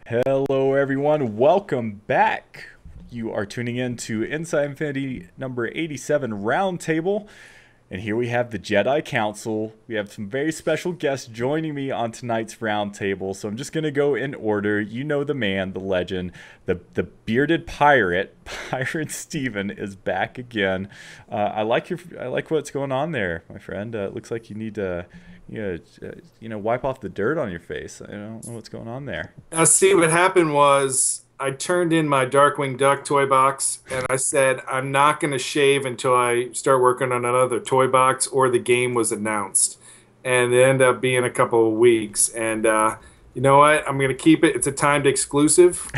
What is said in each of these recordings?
Hello, everyone. Welcome back. You are tuning in to Inside Infinity number 87 Roundtable. And here we have the Jedi Council. We have some very special guests joining me on tonight's roundtable. So I'm just going to go in order. You know the man, the legend, the bearded pirate. Pirate Steven is back again. I like what's going on there, my friend. It looks like you need to wipe off the dirt on your face. I don't know what's going on there. See, what happened was I turned in my Darkwing Duck toy box and I said, I'm not going to shave until I start working on another toy box or the game was announced. And it ended up being a couple of weeks. And you know what? I'm going to keep it. It's a timed exclusive.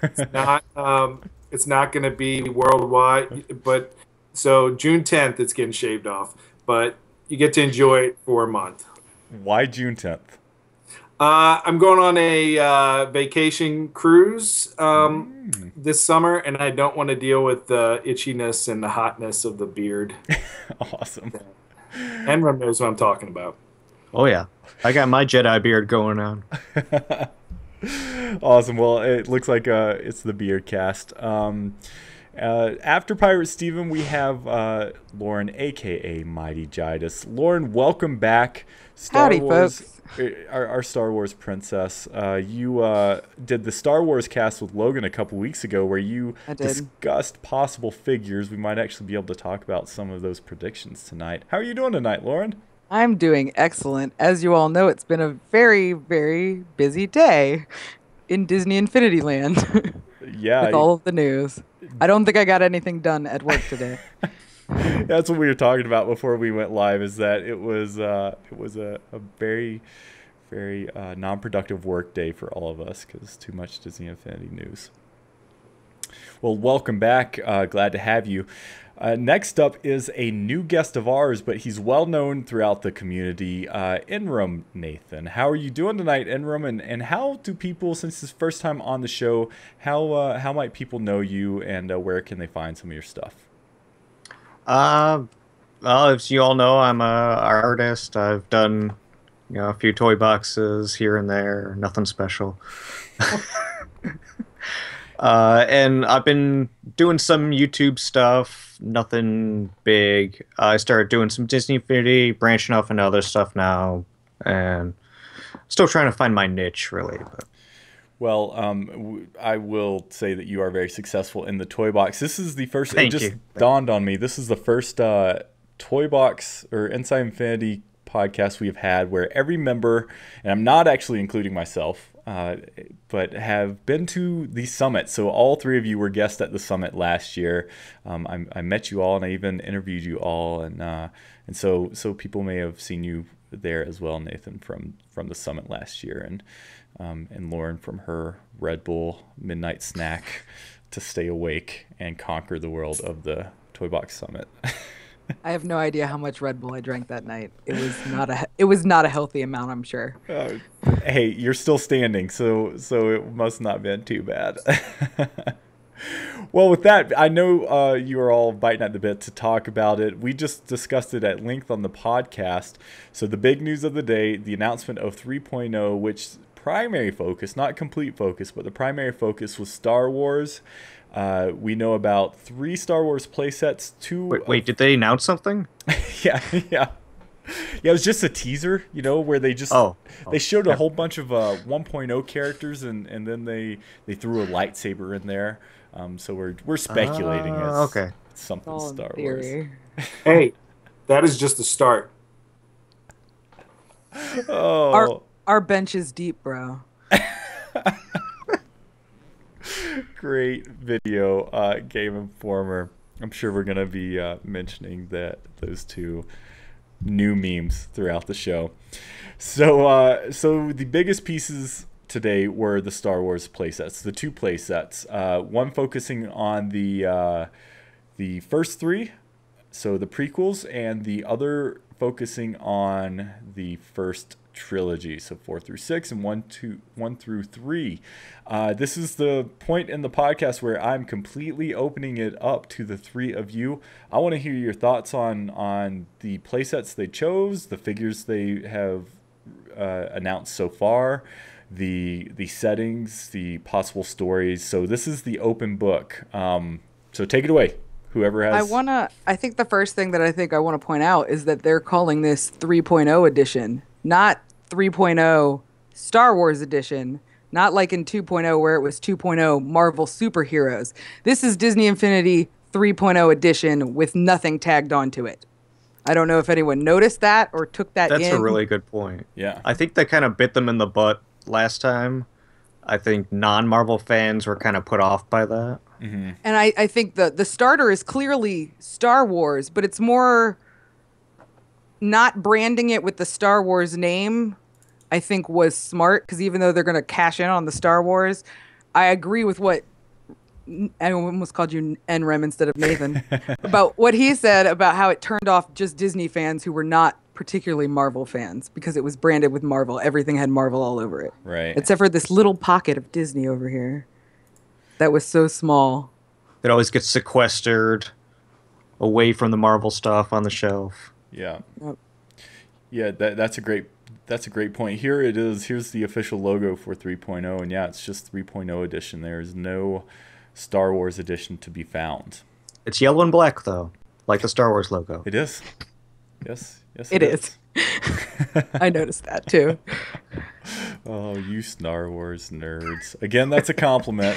It's not going to be worldwide. But so June 10th, it's getting shaved off. But you get to enjoy it for a month. Why June 10th? I'm going on a vacation cruise this summer, and I don't want to deal with the itchiness and the hotness of the beard. Awesome. Enrem knows what I'm talking about. Oh yeah, I got my Jedi beard going on. Awesome. Well, it looks like it's the beard cast. After Pirate Steven, we have Lauren, aka MightyGitis. Lauren, welcome back. Howdy, folks. Our Star Wars princess. You did the Star Wars cast with Logan a couple weeks ago, where you discussed possible figures. We might actually be able to talk about some of those predictions tonight. How are you doing tonight, Lauren? I'm doing excellent. As you all know, it's been a very, very busy day in Disney Infinity Land. Yeah. With all of the news. I don't think I got anything done at work today. That's what we were talking about before we went live, is that it was a very, very non-productive work day for all of us because too much Disney Infinity news. Well, welcome back. Glad to have you. Next up is a new guest of ours, but he's well known throughout the community, Enrem Nathan. How are you doing tonight, Enrem? And how do people, since it's first time on the show, how might people know you, and where can they find some of your stuff? Well, as you all know, I'm a artist. I've done a few toy boxes here and there. Nothing special. And I've been doing some YouTube stuff, nothing big. I started doing some Disney Infinity, branching off into other stuff now, and still trying to find my niche, really. But. Well, I will say that you are very successful in the toy box. This is the first, it just dawned on me, this is the first toy box or Inside Infinity podcast we've had where every member, and I'm not actually including myself, but have been to the summit. So all three of you were guests at the summit last year. I met you all, and I even interviewed you all, and so people may have seen you there as well, Nathan, from the summit last year, and Lauren from her Red Bull midnight snack to stay awake and conquer the world of the Toy Box Summit. I have no idea how much Red Bull I drank that night. It was not a healthy amount, I'm sure. Hey, you're still standing, so it must not have been too bad. Well, with that, I know you are all biting at the bit to talk about it. We just discussed it at length on the podcast. So the big news of the day, the announcement of 3.0, which primary focus, not complete focus, but the primary focus was Star Wars. We know about 3 Star Wars playsets. Wait, did they announce something? Yeah. Yeah, it was just a teaser, where they just they showed a whole bunch of 1.0 characters, and then they threw a lightsaber in there. So we're speculating it's something Star Wars. Hey, that is just the start. Oh, our bench is deep, bro. Great video, Game Informer. I'm sure we're gonna be mentioning those two new memes throughout the show. So the biggest pieces today were the Star Wars playsets, the 2 playsets. One focusing on the first 3, so the prequels, and the other focusing on the first trilogy, so 4 through 6 and 1 through 3. This is the point in the podcast where I'm completely opening it up to the 3 of you. I want to hear your thoughts on the playsets they chose, the figures they have announced so far, the settings, the possible stories. So this is the open book. So take it away. Whoever has. I think the first thing that I want to point out is that they're calling this 3.0 edition, not 3.0 Star Wars edition, not like in 2.0 where it was 2.0 Marvel superheroes. This is Disney Infinity 3.0 edition with nothing tagged onto it. I don't know if anyone noticed that or took that in. That's a really good point. Yeah. I think they kind of bit them in the butt last time. I think non-Marvel fans were kind of put off by that. Mm-hmm. And I think the starter is clearly Star Wars, but it's more not branding it with the Star Wars name, I think was smart, because even though they're going to cash in on the Star Wars, I agree with what I almost called you Enrem instead of Nathan about what he said about how it turned off just Disney fans who were not particularly Marvel fans because it was branded with Marvel. Everything had Marvel all over it. Right. Except for this little pocket of Disney over here that was so small. It always gets sequestered away from the Marvel stuff on the shelf. Yeah. Yep. Yeah, that's a great point. Here it is. Here's the official logo for 3.0, and yeah, it's just 3.0 edition. There's no Star Wars edition to be found. It's yellow and black, though, like the Star Wars logo. It is. Yes, it is. I noticed that, too. Oh, you Star Wars nerds. Again, that's a compliment.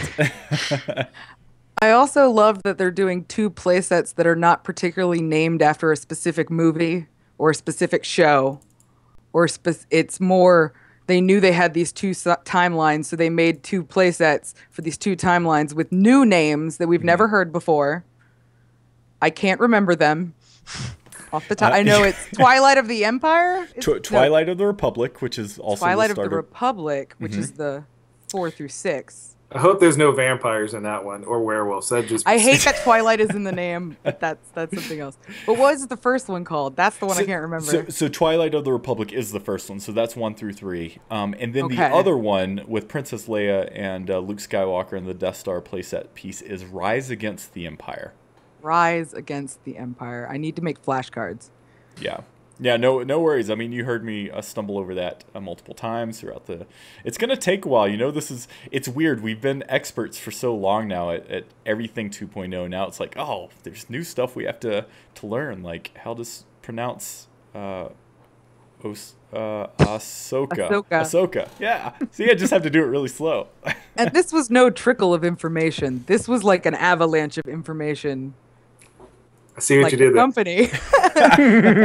I also love that they're doing 2 playsets that are not particularly named after a specific movie or a specific show. It's more, they knew they had these 2 timelines, so they made 2 playsets for these 2 timelines with new names that we've never heard before. I can't remember them off the top. I know it's Twilight of the Empire? Twilight of the Republic, which is also Twilight of the Republic, which is the 4 through 6. I hope there's no vampires in that one or werewolves. That just I hate that Twilight is in the name, but that's something else. But what was the first one called? That's the one I can't remember. So Twilight of the Republic is the first one, so that's 1 through 3. And then the Okay. other one with Princess Leia and Luke Skywalker and the Death Star playset piece is Rise Against the Empire. Rise Against the Empire. I need to make flashcards. Yeah. Yeah, no worries. I mean, you heard me stumble over that multiple times throughout the... It's going to take a while. You know, it's weird. We've been experts for so long now at everything 2.0. Now it's like, oh, there's new stuff we have to learn. Like, how to pronounce Ahsoka. Yeah. See, I just have to do it really slow. And this was no trickle of information. This was like an avalanche of information. I see what Like you did the there. company.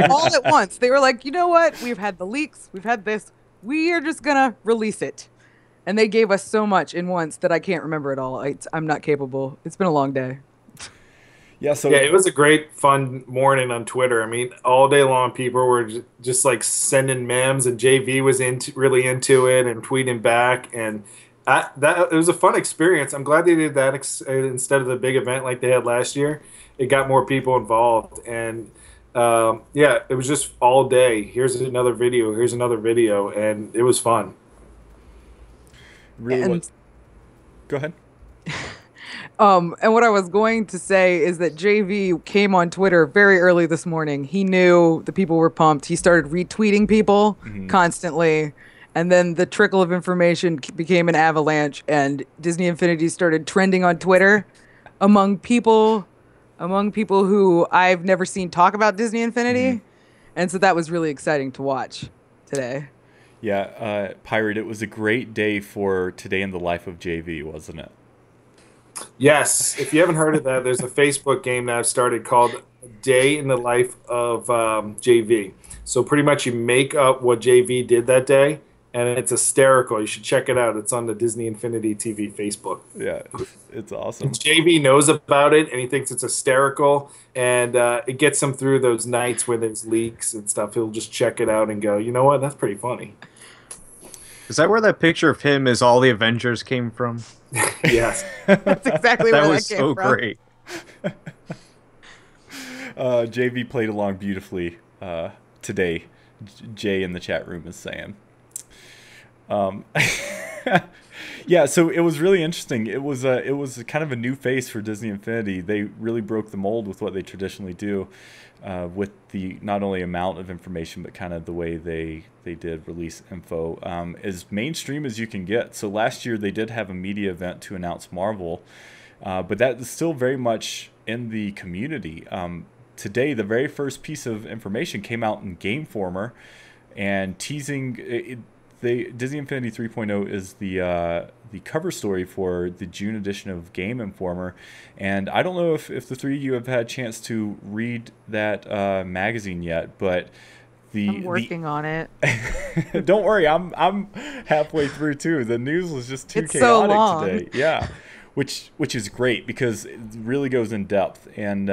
All at once. They were like, you know what? We've had the leaks. We've had this. We are just going to release it. And they gave us so much in once that I can't remember it all. I'm not capable. It's been a long day. Yeah, it was a great, fun morning on Twitter. I mean, all day long, people were just like sending memes, and JV was really into it and tweeting back, and it was a fun experience. I'm glad they did that instead of the big event like they had last year. It got more people involved, and it was just all day. Here's another video. Here's another video, and it was fun. Really? Go ahead. And what I was going to say is that JV came on Twitter very early this morning. He knew the people were pumped. He started retweeting people constantly. And then the trickle of information became an avalanche, and Disney Infinity started trending on Twitter among people who I've never seen talk about Disney Infinity. And so that was really exciting to watch today. Yeah, Pirate, it was a great day for Today in the Life of JV, wasn't it? Yes. If you haven't heard of that, there's a Facebook game that I've started called Day in the Life of JV. So pretty much you make up what JV did that day, and it's hysterical. You should check it out. It's on the Disney Infinity TV Facebook. Yeah, it's awesome. JV knows about it, and he thinks it's hysterical, and it gets him through those nights where there's leaks and stuff. He'll just check it out and go, you know what? That's pretty funny. Is that where that picture of him as all the Avengers came from? Yes. That's exactly where That that was came so from. great. JV played along beautifully today. Jay in the chat room is saying. Yeah, so it was really interesting. It was kind of a new face for Disney Infinity. They really broke the mold with what they traditionally do, with the not only amount of information but kind of the way they did release info, as mainstream as you can get. So last year they did have a media event to announce Marvel, but that is still very much in the community. Today, the very first piece of information came out in Game Informer, and teasing Disney Infinity 3.0 is the cover story for the June edition of Game Informer, and I don't know if the three of you have had a chance to read that magazine yet, but I'm working on it. don't worry, I'm halfway through too. The news was just too It's so chaotic long. today. Yeah, which is great because it really goes in depth, and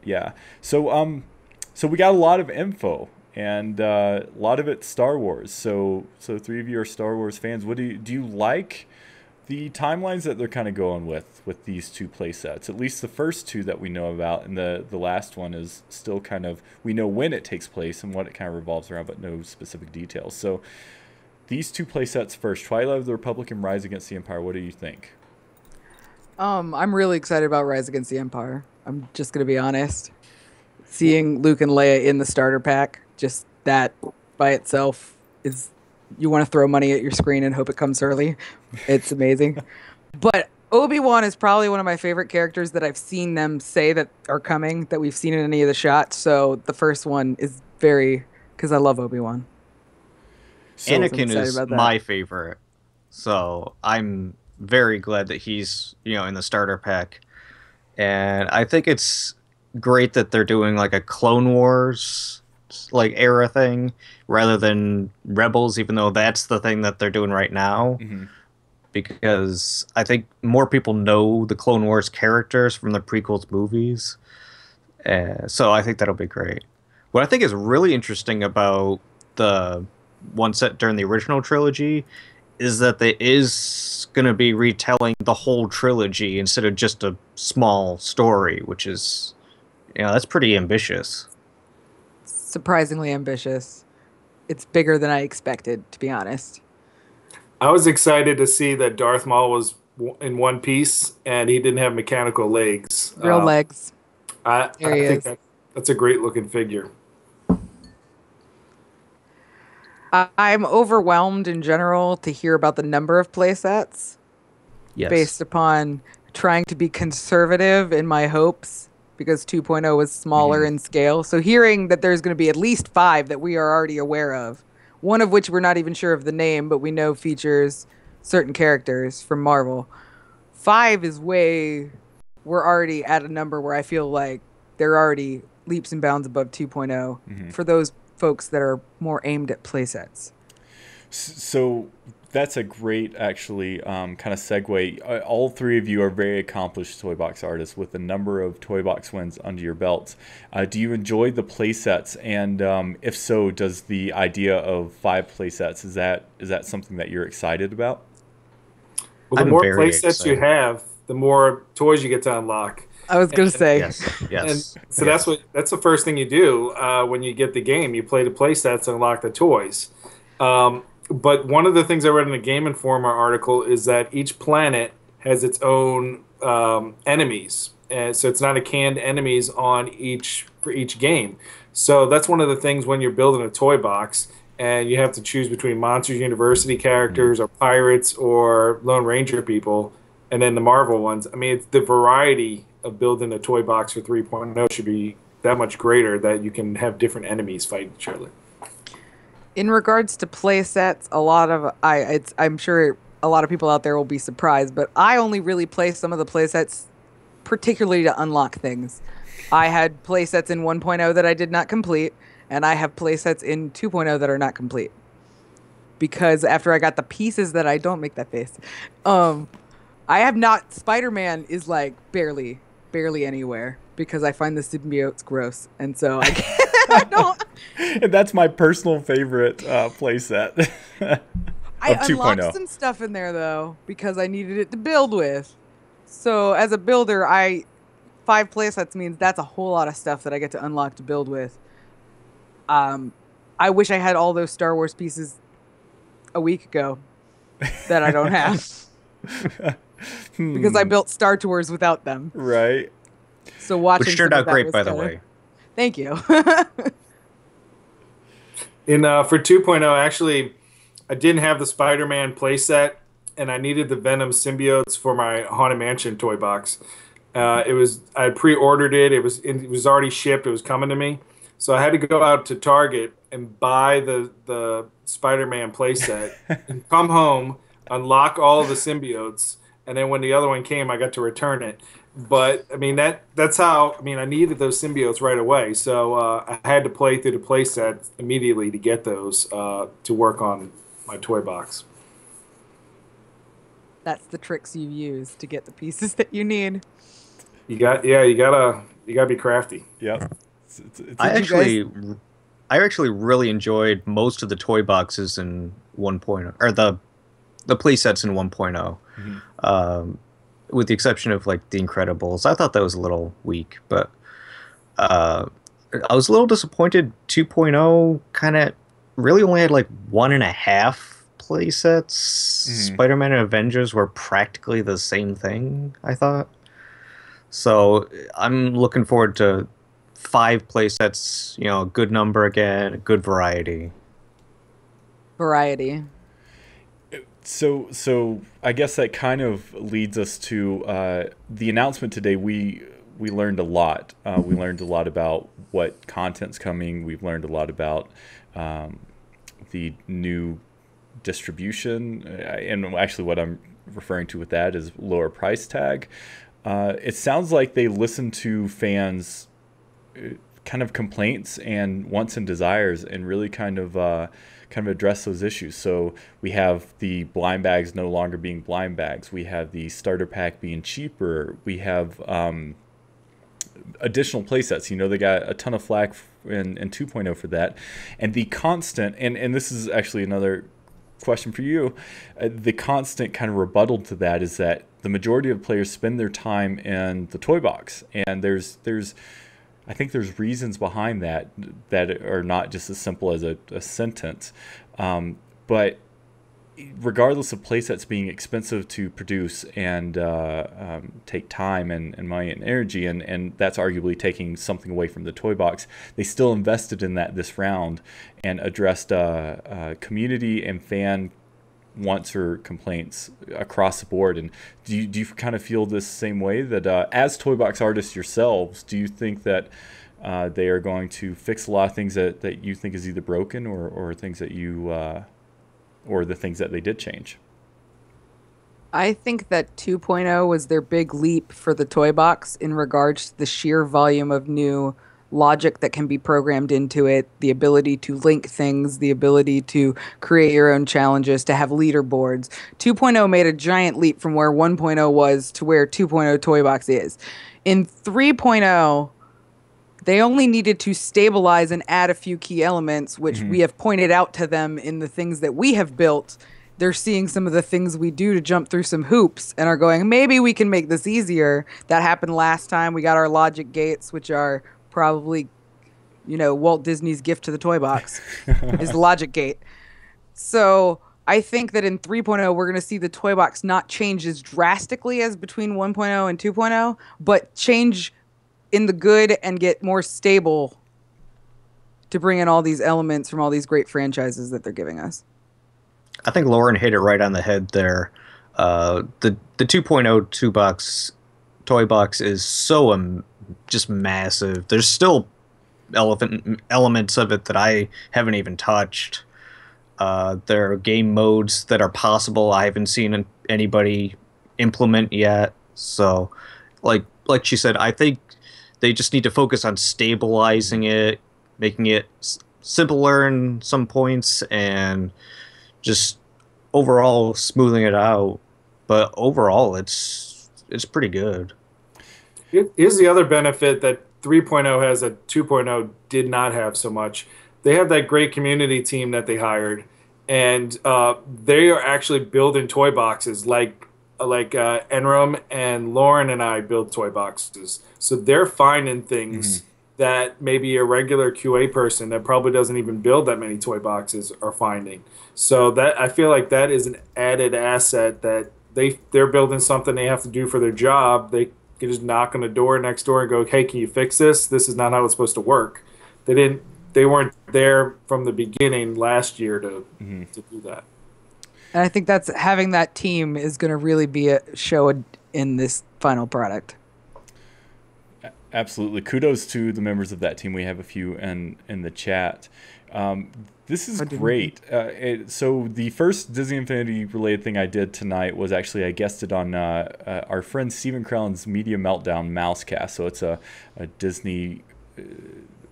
yeah. So we got a lot of info, and a lot of it Star Wars. So three of you are Star Wars fans. What do you like the timelines that they're kind of going with these two play sets? At least the first two that we know about, and the last one is still kind of, we know when it takes place and what it kind of revolves around, but no specific details. So these two play sets first, Twilight of the Republic and Rise Against the Empire. What do you think? I'm really excited about Rise Against the Empire. I'm just gonna be honest. Seeing Luke and Leia in the starter pack, just that by itself is, you want to throw money at your screen and hope it comes early. It's amazing. But Obi-Wan is probably one of my favorite characters that I've seen them say that are coming, that we've seen in any of the shots. So the first one is because I love Obi-Wan. So Anakin is my favorite, so I'm very glad that he's in the starter pack, and I think it's great that they're doing like a Clone Wars like era thing rather than Rebels, even though that's the thing that they're doing right now. Mm-hmm. Because I think more people know the Clone Wars characters from the prequels movies, so I think that'll be great. What I think is really interesting about the one set during the original trilogy is that there is going to be retelling the whole trilogy instead of just a small story, which is, that's pretty ambitious. Surprisingly ambitious. It's bigger than I expected, to be honest. I was excited to see that Darth Maul was in one piece and he didn't have mechanical legs. Real legs. I There he think is. that's a great looking figure. I'm overwhelmed in general to hear about the number of playsets, Yes. based upon trying to be conservative in my hopes, because 2.0 was smaller in scale. So hearing that there's going to be at least 5 that we are already aware of, one of which we're not even sure of the name, but we know features certain characters from Marvel. 5 is we're already at a number where I feel like they're already leaps and bounds above 2.0 for those folks that are more aimed at playsets. So that's a great, actually, kind of segue. All three of you are very accomplished toy box artists with a number of toy box wins under your belts. Do you enjoy the play sets? And if so, does the idea of 5 play sets, is that something that you're excited about? Well, the more play sets you have, the more toys you get to unlock. I was going to say. Yes. And so that's the first thing you do when you get the game. You play the play sets and unlock the toys. But one of the things I read in the Game Informer article is that each planet has its own enemies. And so it's not a canned enemies for each game. So that's one of the things when you're building a toy box and you have to choose between Monsters University characters or pirates or Lone Ranger people, and then the Marvel ones. I mean, it's the variety of building a toy box for 3.0 should be that much greater that you can have different enemies fight each other. In regards to play sets, I'm sure a lot of people out there will be surprised, but I only really play some of the play sets particularly to unlock things. I had play sets in 1.0 that I did not complete, and I have play sets in 2.0 that are not complete. Because after I got the pieces that don't make that face, I have not, Spider-Man is like barely anywhere because I find the symbiotes gross, and so I can't. I don't. And that's my personal favorite playset. I unlocked some stuff in there though because I needed it to build with. So as a builder, 5 playsets means that's a whole lot of stuff that I get to unlock to build with. I wish I had all those Star Wars pieces a week ago that I don't have. because I built Star Tours without them. Right. So watching Which turned some of out that great, was by the kinda- way. Thank you. For 2.0, actually, I didn't have the Spider-Man playset, and I needed the Venom symbiotes for my Haunted Mansion toy box. I pre-ordered it. It was already shipped. It was coming to me, so I had to go out to Target and buy the Spider-Man playset and come home, unlock all of the symbiotes, and then when the other one came, I got to return it. But I mean that's how I needed those symbiotes right away, so I had to play through the playset immediately to get those to work on my toy box. That's the tricks you use to get the pieces that you need. You gotta be crafty. Yep. I Did you actually really enjoyed most of the toy boxes in 1.0, or the playsets in 1.0. With the exception of like the Incredibles. I thought that was a little weak, but I was a little disappointed 2.0 kind of really only had like 1.5 playsets. Spider-Man and Avengers were practically the same thing, I thought. So I'm looking forward to 5 playsets, a good number again, a good variety. Variety. So I guess that kind of leads us to the announcement today. We learned a lot. We learned a lot about what content's coming. We've learned a lot about the new distribution, and actually what I'm referring to with that is lower price tag. It sounds like they listened to fans' kind of complaints and wants and desires, and really kind of address those issues. So we have the blind bags no longer being blind bags. We have the starter pack being cheaper. We have additional playsets. They got a ton of flack in 2.0 for that. And the constant, and this is actually another question for you, the constant kind of rebuttal to that is that the majority of players spend their time in the toy box. And I think there's reasons behind that are not just as simple as a sentence. But regardless of playsets being expensive to produce and take time and money and energy, and that's arguably taking something away from the toy box, they still invested in that this round and addressed community and fan wants or complaints across the board. And do you kind of feel this same way, that as toy box artists yourselves, do you think that they are going to fix a lot of things that you think is either broken or things that you or the things that they did change? I think that 2.0 was their big leap for the toy box in regards to the sheer volume of new logic that can be programmed into it, the ability to link things, the ability to create your own challenges, to have leaderboards. 2.0 made a giant leap from where 1.0 was to where 2.0 toy box is. In 3.0, they only needed to stabilize and add a few key elements, which we have pointed out to them in the things that we have built. They're seeing some of the things we do to jump through some hoops and are going, maybe we can make this easier. That happened last time. We got our logic gates, which are probably, Walt Disney's gift to the toy box is the logic gate. So I think that in 3.0, we're going to see the toy box not change as drastically as between 1.0 and 2.0, but change in the good and get more stable to bring in all these elements from all these great franchises that they're giving us. I think Lauren hit it right on the head there. The 2.0 toy box is so just massive. There's still elements of it that I haven't even touched. There are game modes that are possible I haven't seen anybody implement yet. So, like she said, I think they just need to focus on stabilizing it, making it simpler in some points, and just overall smoothing it out. But overall, it's pretty good. Here's the other benefit that 3.0 has that 2.0 did not have so much. They have that great community team that they hired, and they are actually building toy boxes like Enrem and Lauren and I build toy boxes. So they're finding things that maybe a regular QA person that probably doesn't even build that many toy boxes are finding. So that I feel like that is an added asset that they're building something they have to do for their job. They can just knock on the door next door and go, "Hey, can you fix this? This is not how it's supposed to work." They weren't there from the beginning last year to do that. And I think that's having that team is going to really be a show in this final product. Absolutely. Kudos to the members of that team. We have a few in the chat. This is great. So the first Disney Infinity related thing I did tonight was actually I guested on our friend Stephen Crellin's Media Meltdown Mousecast. So it's a Disney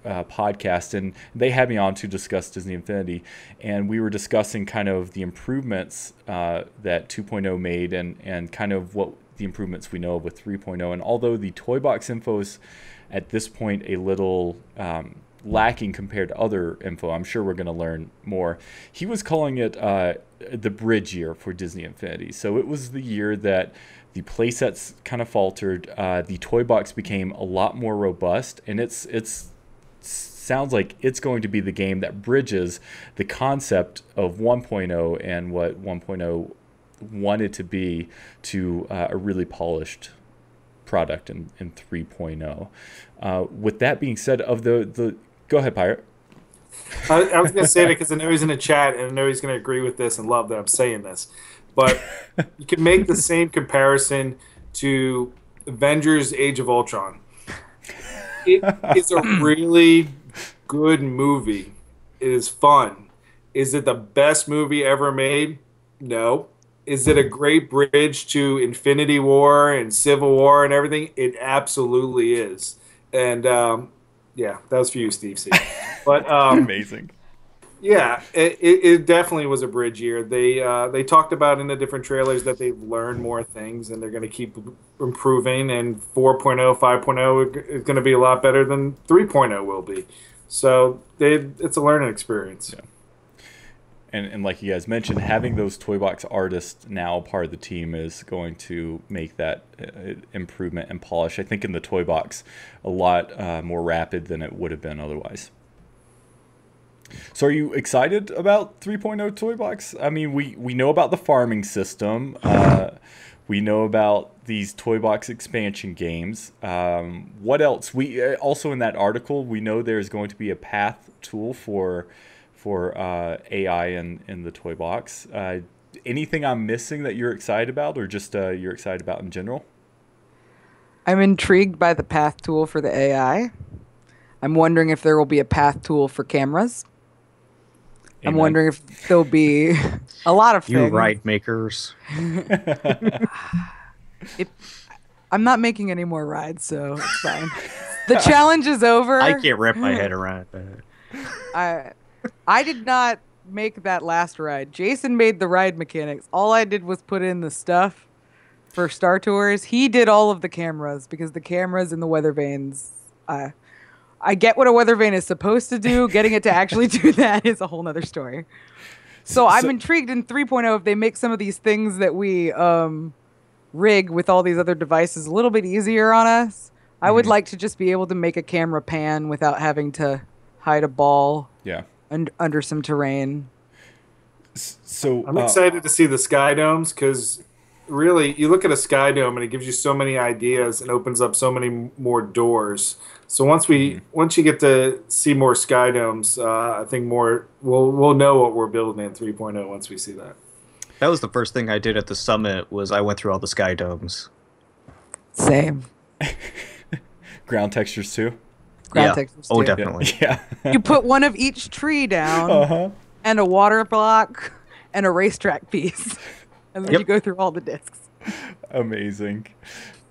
podcast, and they had me on to discuss Disney Infinity, and we were discussing kind of the improvements that 2.0 made and kind of what the improvements we know of with 3.0. And although the toy box info is at this point a little lacking compared to other info, I'm sure we're going to learn more. He was calling it the bridge year for Disney Infinity. So it was the year that the playsets kind of faltered, the toy box became a lot more robust, and it's sounds like it's going to be the game that bridges the concept of 1.0 and what 1.0 wanted to be to a really polished product in 3.0. With that being said, of the go ahead, Pirate. I was going to say that because I know he's in the chat and I know he's going to agree with this and love that I'm saying this. But you can make the same comparison to Avengers Age of Ultron. It is a really good movie. It is fun. Is it the best movie ever made? No. Is it a great bridge to Infinity War and Civil War and everything? It absolutely is. And yeah, that was for you, Steve C. But amazing. Yeah, it definitely was a bridge year. They talked about in the different trailers that they've learned more things and they're going to keep improving. And 4.0, 5.0 is going to be a lot better than 3.0 will be. So it's a learning experience. Yeah. And like you guys mentioned, having those toy box artists now part of the team is going to make that improvement and polish, I think, in the toy box a lot more rapid than it would have been otherwise. So are you excited about 3.0 toy box? I mean, we know about the farming system. We know about these toy box expansion games. What else? We also in that article, we know there's going to be a path tool for AI in the toy box. Anything I'm missing that you're excited about, or just you're excited about in general? I'm intrigued by the path tool for the AI. I'm wondering if there will be a path tool for cameras. Amen. I'm wondering if there'll be a lot of things. You ride makers. I'm not making any more rides, so it's fine. The challenge is over. I can't wrap my head around that. I did not make that last ride. Jason made the ride mechanics. All I did was put in the stuff for Star Tours. He did all of the cameras because the cameras and the weather vanes. I get what a weather vane is supposed to do. Getting it to actually do that is a whole nother story. So I'm intrigued in 3.0 if they make some of these things that we rig with all these other devices a little bit easier on us. I would like to just be able to make a camera pan without having to hide a ball. Yeah. Under some terrain. So I'm excited to see the sky domes because really you look at a sky dome and it gives you so many ideas and opens up so many more doors. So once you get to see more sky domes, I think we'll know what we're building in 3.0 once we see that. That was the first thing I did at the summit. Was I went through all the sky domes. Same. Ground textures too. Textures Oh, too. definitely. Yeah. You put one of each tree down, and a water block, and a racetrack piece, and then you go through all the discs. Amazing.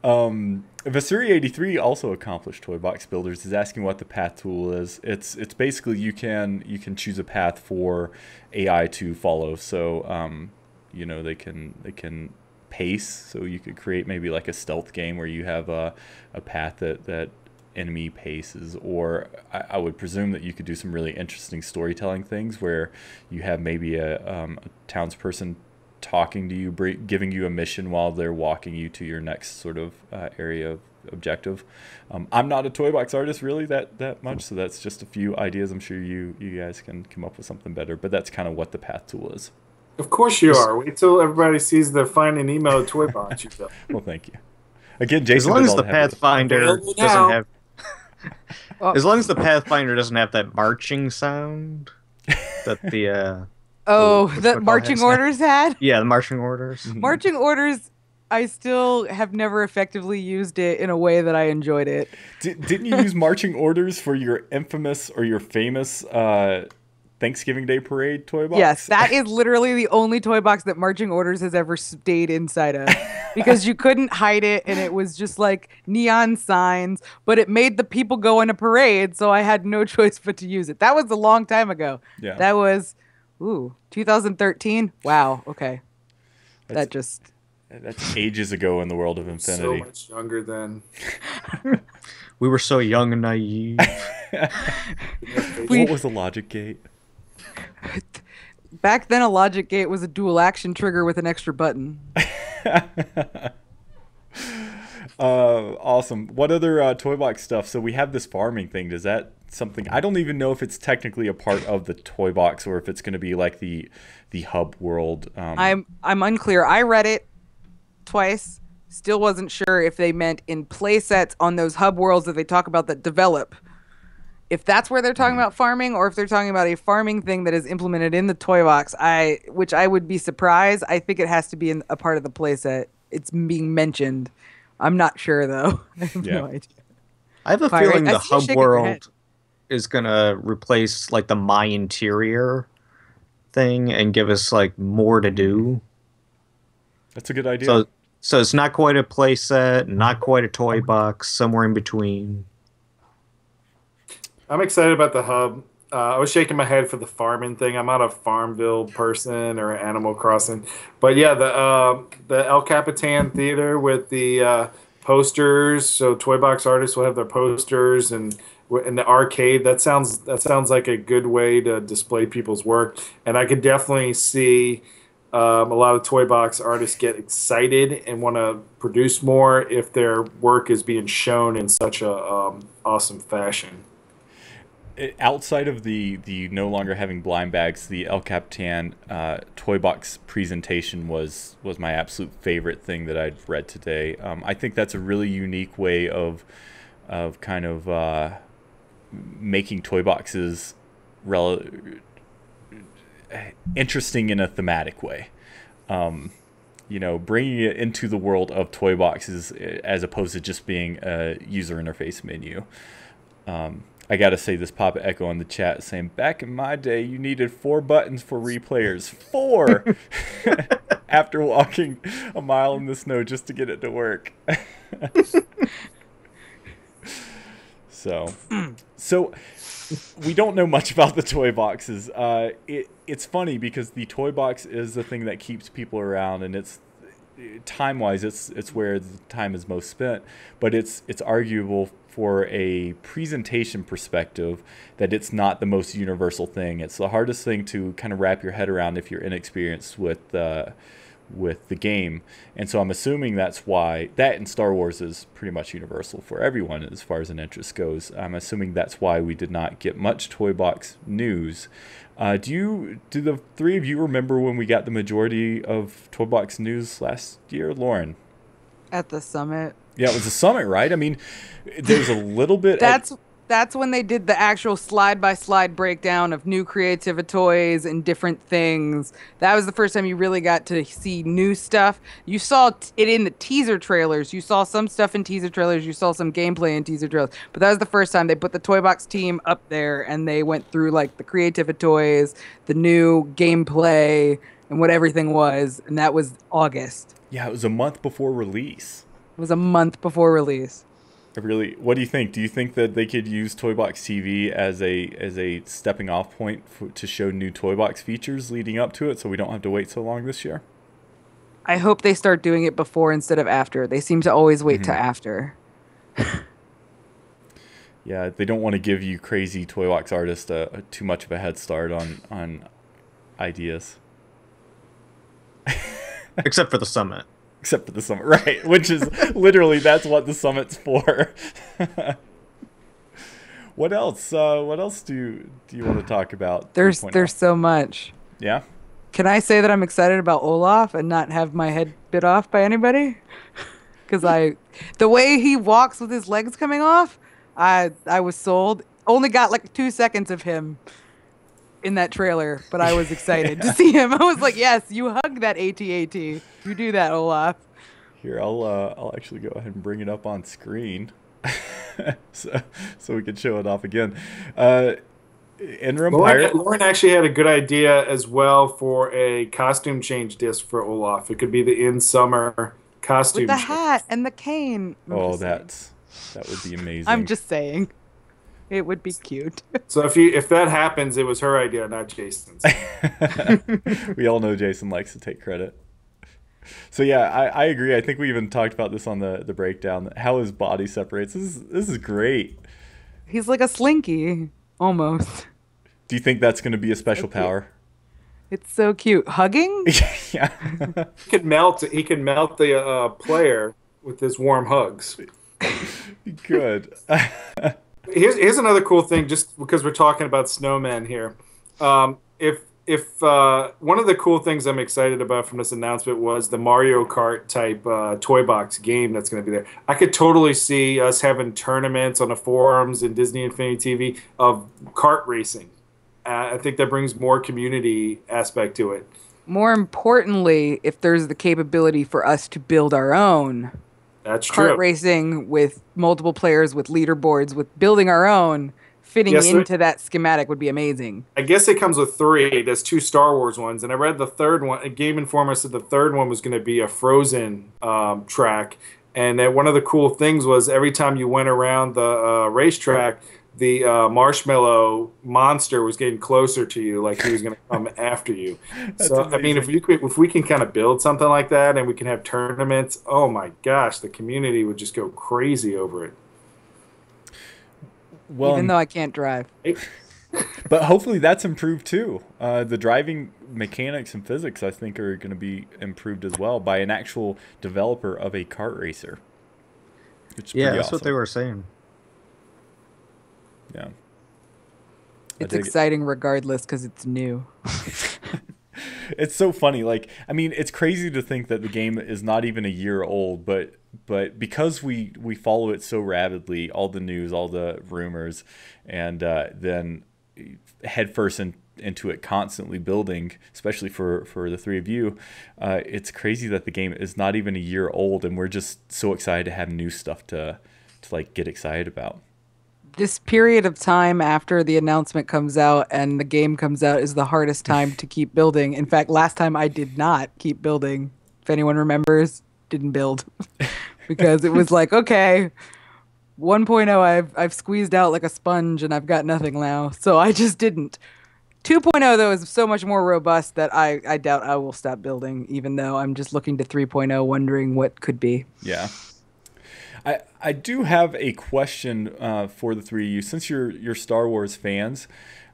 Vasuri83, also accomplished toy box builders, is asking what the path tool is. It's basically you can choose a path for AI to follow. So they can pace. So you could create maybe like a stealth game where you have a path that enemy paces, or I would presume that you could do some really interesting storytelling things where you have maybe a townsperson talking to you, giving you a mission while they're walking you to your next sort of area of objective. I'm not a toy box artist really that much, so that's just a few ideas. I'm sure you guys can come up with something better, but that's kind of what the path tool is. Of course you are. Wait till everybody sees the find an email toy box you built. Well, thank you. Again, As Jason long did as all the the heavy lifting. Pathfinder Available doesn't now. have, Oh, as long as the Pathfinder doesn't have that marching sound that the oh, which the one marching has now? orders had? Yeah, the marching orders. Marching orders, I still have never effectively used it in a way that I enjoyed it. Didn't you use marching orders for your infamous or your famous Thanksgiving Day parade toy box? Yes, that is literally the only toy box that marching orders has ever stayed inside of because you couldn't hide it and it was just like neon signs, but it made the people go in a parade, so I had no choice but to use it. That was a long time ago. Yeah. That was 2013. Wow, okay. That's ages ago in the world of So Infinity. much younger than. We were so young and naive. What was the logic gate? Back then a logic gate was a dual action trigger with an extra button. Awesome. What other toy box stuff? So we have this farming thing. Is that something? I don't even know if it's technically a part of the toy box or if it's going to be like the hub world. I'm unclear. I read it twice. Still wasn't sure if they meant in play sets on those hub worlds that they talk about that develop. If that's where they're talking about farming, or if they're talking about a farming thing that is implemented in the toy box, which I would be surprised. I think it has to be a part of the play set. It's being mentioned. I'm not sure though. I have no idea. I have a Pirate, feeling I the see you hub shaking your head. world is gonna replace like the My Interior thing and give us like more to do. That's a good idea. So it's not quite a play set, not quite a toy box, somewhere in between. I'm excited about the hub. I was shaking my head for the farming thing. I'm not a Farmville person or Animal Crossing, but yeah, the El Capitan Theater with the posters. So Toy Box artists will have their posters, and in the arcade. That sounds like a good way to display people's work, and I could definitely see a lot of Toy Box artists get excited and want to produce more if their work is being shown in such a awesome fashion. Outside of the no longer having blind bags, the El Capitan toy box presentation was my absolute favorite thing that I'd read today. I think that's a really unique way of kind of making toy boxes interesting in a thematic way. Bringing it into the world of toy boxes as opposed to just being a user interface menu. I gotta say, this Papa Echo in the chat saying, back in my day, you needed 4 buttons for replayers. 4! After walking a mile in the snow just to get it to work. So we don't know much about the toy boxes. It's funny because the toy box is the thing that keeps people around, and it's time-wise, it's where the time is most spent. But it's arguable for a presentation perspective that it's not the most universal thing. It's the hardest thing to kind of wrap your head around if you're inexperienced with the game. And so I'm assuming that's why that in Star Wars is pretty much universal for everyone as far as an interest goes. I'm assuming that's why we did not get much toy box news. Do the three of you remember when we got the majority of toy box news last year, Lauren? At the summit. Yeah, it was a summit, right? I mean, there's a little bit. That's when they did the actual slide-by-slide breakdown of new Creativa toys and different things. That was the first time you really got to see new stuff. You saw it in the teaser trailers. You saw some stuff in teaser trailers. You saw some gameplay in teaser trailers. But that was the first time they put the Toy Box team up there and they went through like the Creativa toys, the new gameplay, and what everything was. And that was August. Yeah, it was a month before release. It was a month before release. What do you think? Do you think that they could use Toy Box TV as a stepping off point to show new Toy Box features leading up to it, so we don't have to wait so long this year? I hope they start doing it before instead of after. They seem to always wait till after. Yeah, they don't want to give you crazy Toy Box artists too much of a head start on ideas. Except for the summit. Except for the summit, right? Which is literally that's what the summit's for. What else? What else do you want to talk about? There's so much. Yeah. Can I say that I'm excited about Olaf and not have my head bit off by anybody? Because the way he walks with his legs coming off, I was sold. Only got like 2 seconds of him in that trailer, but I was excited to see him. I was like, yes, you hug that AT-AT. You do that, Olaf. Here, I'll actually go ahead and bring it up on screen, so we can show it off again. Enrem Pirate. Lauren actually had a good idea as well for a costume change disc for Olaf. It could be the in summer costume. With the change. hat and the cane. Oh, that would be amazing. I'm just saying. It would be cute. So if that happens, it was her idea, not Jason's. We all know Jason likes to take credit. So yeah, I agree. I think we even talked about this on the breakdown. How his body separates. This is great. He's like a slinky, almost. Do you think that's going to be a special power? It's so cute. Hugging? Yeah. He can melt the player with his warm hugs. Good. Here's another cool thing, just because we're talking about snowmen here. If one of the cool things I'm excited about from this announcement was the Mario Kart type toy box game that's going to be there. I could totally see us having tournaments on the forums in Disney Infinity TV of kart racing. I think that brings more community aspect to it. More importantly, if there's the capability for us to build our own. That's true. Kart racing with multiple players, with leaderboards, with building our own, fitting into that schematic would be amazing. I guess it comes with 3. There's 2 Star Wars ones, and I read the third one. A Game Informer said the third one was going to be a Frozen track, and that one of the cool things was every time you went around the racetrack, the marshmallow monster was getting closer to you, like he was going to come after you. So, amazing. I mean, if we can kind of build something like that and we can have tournaments, oh my gosh, the community would just go crazy over it. Well, even though I can't drive. But hopefully that's improved too. The driving mechanics and physics, I think, are going to be improved as well by an actual developer of a kart racer. Yeah, that's what they were saying. Yeah. It's exciting regardless because it's new. It's so funny. Like, I mean, it's crazy to think that the game is not even a year old, but because we follow it so rapidly, all the news, all the rumors, and then headfirst into it, constantly building, especially for the 3 of you, it's crazy that the game is not even a year old, and we're just so excited to have new stuff to like get excited about. This period of time after the announcement comes out and the game comes out is the hardest time to keep building. In fact, last time I did not keep building. If anyone remembers, didn't build because it was like, okay, 1.0 I've squeezed out like a sponge and I've got nothing now. So I just didn't. 2.0 though is so much more robust that I doubt I will stop building, even though I'm just looking to 3.0 wondering what could be. Yeah. I do have a question for the 3 of you. Since you're Star Wars fans,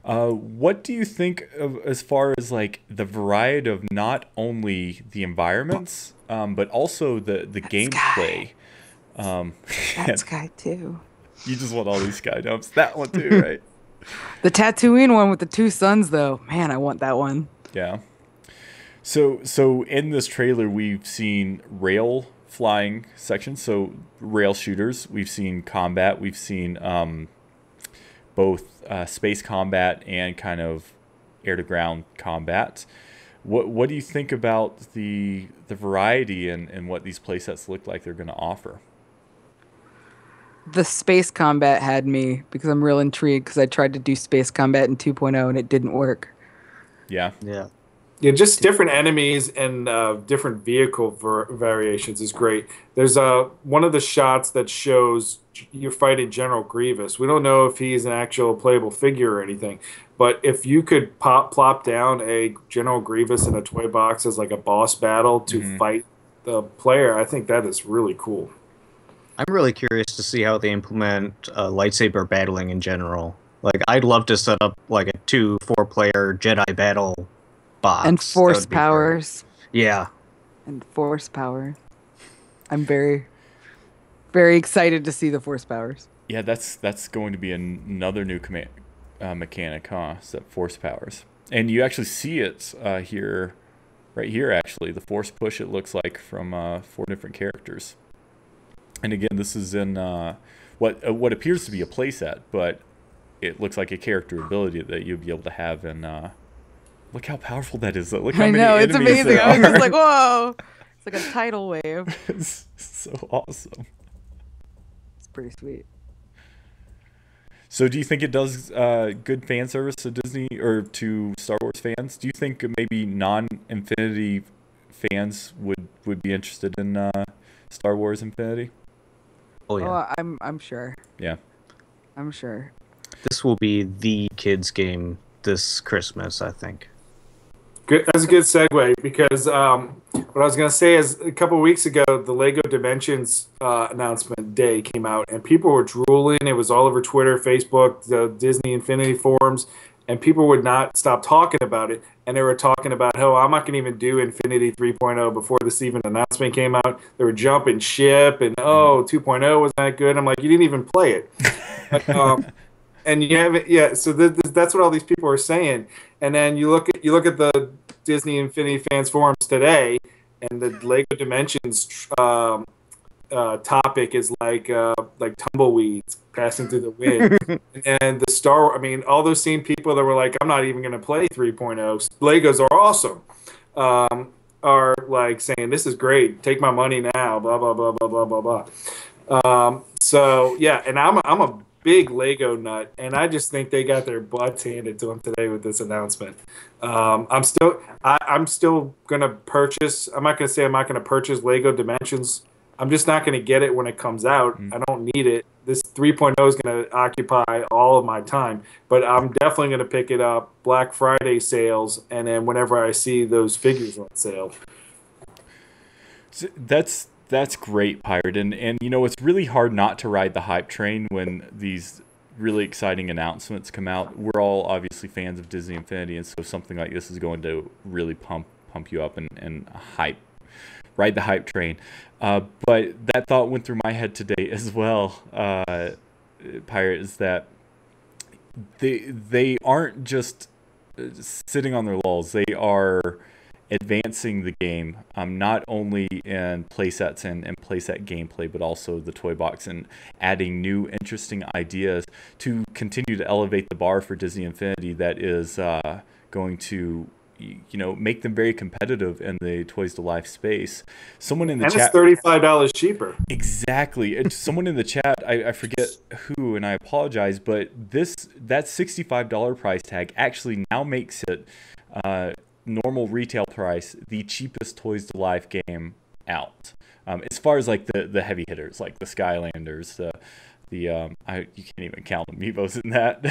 what do you think of as far as like the variety of not only the environments, but also the gameplay? That Sky too. You just want all these sky jumps. That one too, right? The Tatooine one with the 2 suns, though. Man, I want that one. Yeah. So in this trailer, we've seen rail flying sections, so rail shooters. We've seen combat. We've seen both space combat and kind of air-to-ground combat. What do you think about the variety and what these playsets look like they're going to offer? The space combat had me because I'm real intrigued because I tried to do space combat in 2.0 and it didn't work. Yeah. Yeah. Yeah, just different enemies and different vehicle variations is great. There's one of the shots that shows you're fighting General Grievous. We don't know if he's an actual playable figure or anything, but if you could plop down a General Grievous in a toy box as like a boss battle to fight the player, I think that is really cool. I'm really curious to see how they implement lightsaber battling in general. Like, I'd love to set up like a 2-4 player Jedi battle box. And force powers. Yeah. And force power. I'm very, very excited to see the force powers. Yeah, that's going to be another new mechanic, huh? So force powers. And you actually see it here, right here. Actually, the force push. It looks like from 4 different characters. And again, this is in what appears to be a playset, but it looks like a character ability that you'll be able to have. And look how powerful that is. Look how I many know, it's enemies amazing. there I was just are. like, whoa. It's like a tidal wave. It's so awesome. It's pretty sweet. So do you think it does good fan service to Disney or to Star Wars fans? Do you think maybe non-Infinity fans would be interested in Star Wars Infinity? Oh yeah. Oh, I'm sure. Yeah. I'm sure. This will be the kids' game this Christmas, I think. Good. That's a good segue because what I was going to say is a couple of weeks ago, the Lego Dimensions announcement day came out, and people were drooling. It was all over Twitter, Facebook, the Disney Infinity forums, and people would not stop talking about it. And they were talking about, oh, I'm not going to even do Infinity 3.0 before this even announcement came out. They were jumping ship, and 2.0 wasn't that good. I'm like, you didn't even play it. But, and you haven't, yeah. So that's what all these people are saying. And then you look at the Disney Infinity fans forums today, and the Lego Dimensions topic is like tumbleweeds passing through the wind. And the I mean, all those same people that were like, I'm not even going to play 3.0. Legos are awesome. Are like saying, this is great. Take my money now. Blah blah blah blah blah blah blah. So yeah, and I'm a big Lego nut, and I just think they got their butts handed to them today with this announcement. I'm still gonna purchase. I'm not gonna say I'm not gonna purchase Lego Dimensions. I'm just not gonna get it when it comes out. I don't need it. This 3.0 is gonna occupy all of my time, but I'm definitely gonna pick it up Black Friday sales, and then whenever I see those figures on sale. So that's great, Pirate. And you know, it's really hard not to ride the hype train when these really exciting announcements come out. We're all obviously fans of Disney Infinity, and so something like this is going to really pump you up and ride the hype train. But that thought went through my head today as well, Pirate, is that they aren't just sitting on their laurels. They are advancing the game, not only in playsets and playset gameplay, but also the toy box, and adding new interesting ideas to continue to elevate the bar for Disney Infinity that is going to make them very competitive in the Toys to Life space. Someone in the chat, it's $35 cheaper. Exactly. Someone in the chat, I forget who, and I apologize, but that $65 price tag actually now makes it normal retail price the cheapest Toys to Life game out. As far as like the heavy hitters, like the Skylanders, you can't even count Amiibos in that.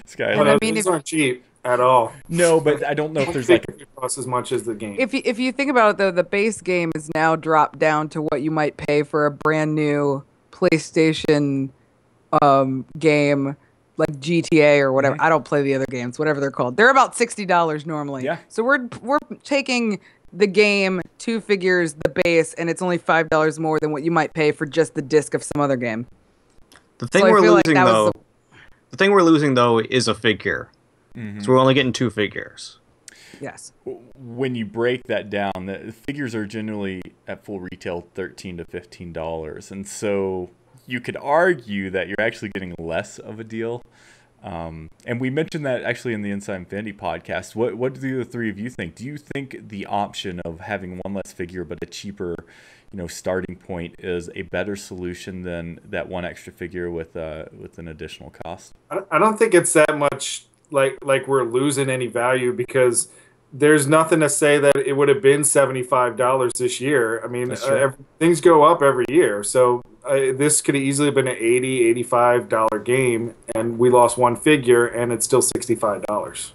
Skylanders. I mean, these aren't cheap at all. No, but I don't know if there's like it costs as much as the game. If you think about it, though, the base game is now dropped down to what you might pay for a brand new PlayStation game, like GTA or whatever. I don't play the other games, whatever they're called. They're about $60 normally. Yeah. So we're taking the game, 2 figures, the base, and it's only $5 more than what you might pay for just the disc of some other game. The thing the thing we're losing though is a figure. Mm-hmm. So we're only getting 2 figures. Yes. When you break that down, the figures are generally at full retail $13 to $15, and so you could argue that you're actually getting less of a deal. And we mentioned that actually in the Inside Infinity podcast. What do the three of you think? Do you think the option of having one less figure but a cheaper, starting point is a better solution than that one extra figure with an additional cost? I don't think it's that much like we're losing any value, because there's nothing to say that it would have been $75 this year. I mean, things go up every year. So this could have easily been an $80, $85 game, and we lost one figure, and it's still $65.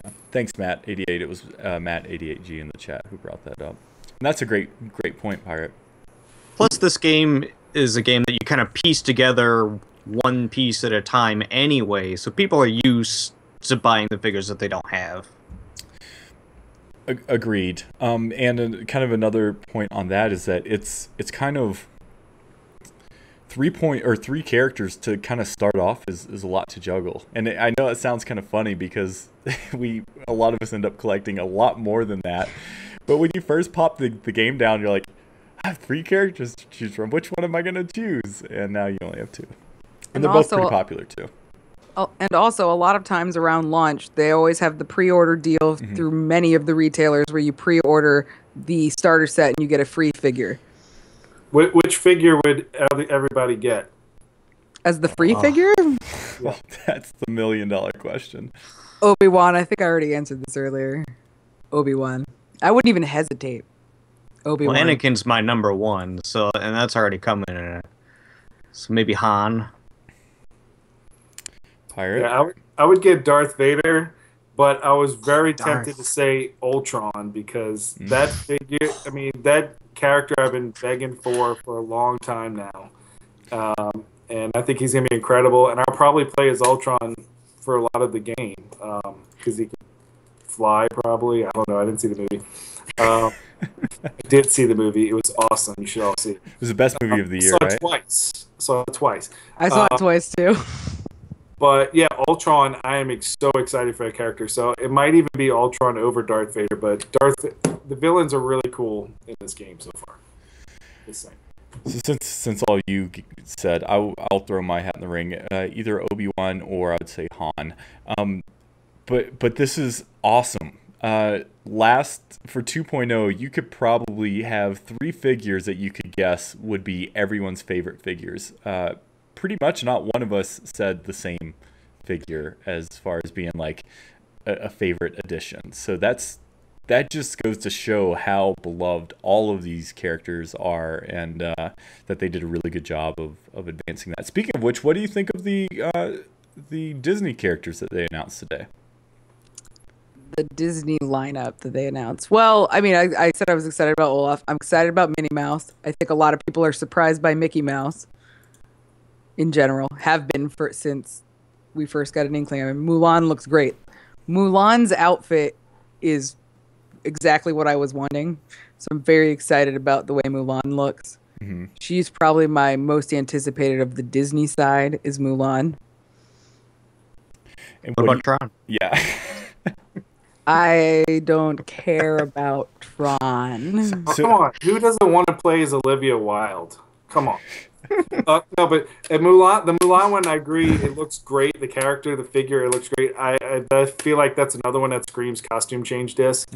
Yeah. Thanks, Matt88. It was Matt88G in the chat who brought that up. And that's a great point, Pirate. Plus, this game is a game that you kind of piece together one piece at a time anyway, so people are used to buying the figures that they don't have. Agreed. And kind of another point on that is that it's kind of three characters to kind of start off is a lot to juggle. And I know it sounds kind of funny because a lot of us end up collecting a lot more than that. But when you first pop the game down, you're like, I have 3 characters to choose from. Which one am I going to choose? And now you only have 2. And they're both pretty popular too. And also, a lot of times around launch, they always have the pre-order deal through many of the retailers where you pre-order the starter set and you get a free figure. Which figure would everybody get? As the free figure? Well, that's the $1 million question. Obi-Wan. I think I already answered this earlier. Obi-Wan. I wouldn't even hesitate. Obi-Wan. Well, Anakin's my number 1, so and that's already coming in it. So maybe Han. Pirate? Yeah, I would get Darth Vader, but I was very tempted to say Ultron because that figure, I mean, that character I've been begging for a long time now. And I think he's going to be incredible. And I'll probably play as Ultron for a lot of the game because he can fly probably. I don't know. I didn't see the movie. I did see the movie. It was awesome. You should all see it. It was the best movie of the year, right? Saw it twice. I saw it twice too. But yeah, Ultron, I am so excited for that character. So it might even be Ultron over Darth Vader, but the villains are really cool in this game so far. So since all you said, I'll throw my hat in the ring. Either Obi-Wan or I would say Han. But this is awesome. Last for 2.0, you could probably have 3 figures that you could guess would be everyone's favorite figures. Pretty much not one of us said the same figure as far as being like a favorite addition. So that just goes to show how beloved all of these characters are, and that they did a really good job of advancing that. Speaking of which, what do you think of the Disney characters that they announced today? The Disney lineup that they announced. Well, I mean, I said I was excited about Olaf. I'm excited about Minnie Mouse. I think a lot of people are surprised by Mickey Mouse. In general, have been since we first got an inkling. I mean, Mulan looks great. Mulan's outfit is exactly what I was wanting, so I'm very excited about the way Mulan looks. She's probably my most anticipated of the Disney side is Mulan. And what about Tron? Yeah. I don't care about Tron. Come on, who doesn't want to play as Olivia Wilde? Come on. No, but the Mulan one, I agree. It looks great. The character, the figure, it looks great. I feel like that's another one that screams costume change disc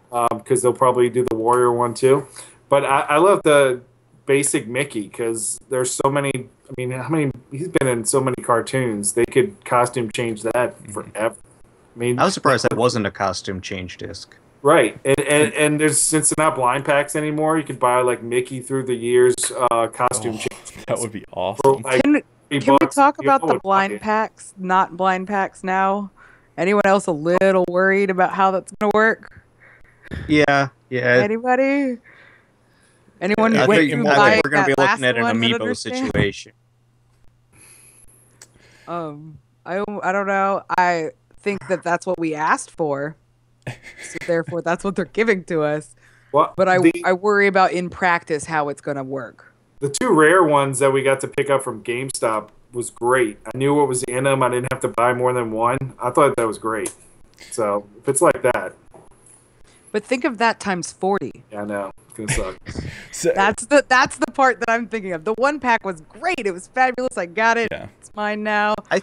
because they'll probably do the Warrior one too. But I love the basic Mickey because there's so many. I mean, he's been in so many cartoons. They could costume change that forever. I mean, I was surprised that wasn't a costume change disc. Right, and there's since they're not blind packs anymore, you could buy like Mickey through the years costume change. That would be awesome. Like Can we talk about the blind buy packs, not blind packs now? Anyone else a little worried about how that's going to work? Yeah. Anybody? Anyone? I went think through we're buying going to be that looking last at an one and amiibo understand? situation. I don't know. I think that's what we asked for. So therefore, that's what they're giving to us. Well, but I worry about in practice how it's going to work. The 2 rare ones that we got to pick up from GameStop was great. I knew what was in them. I didn't have to buy more than one. I thought that was great. So if it's like that. But think of that times 40. Yeah, I know. It's going to suck. So, That's the part that I'm thinking of. The 1 pack was great. It was fabulous. I got it. Yeah. It's mine now. I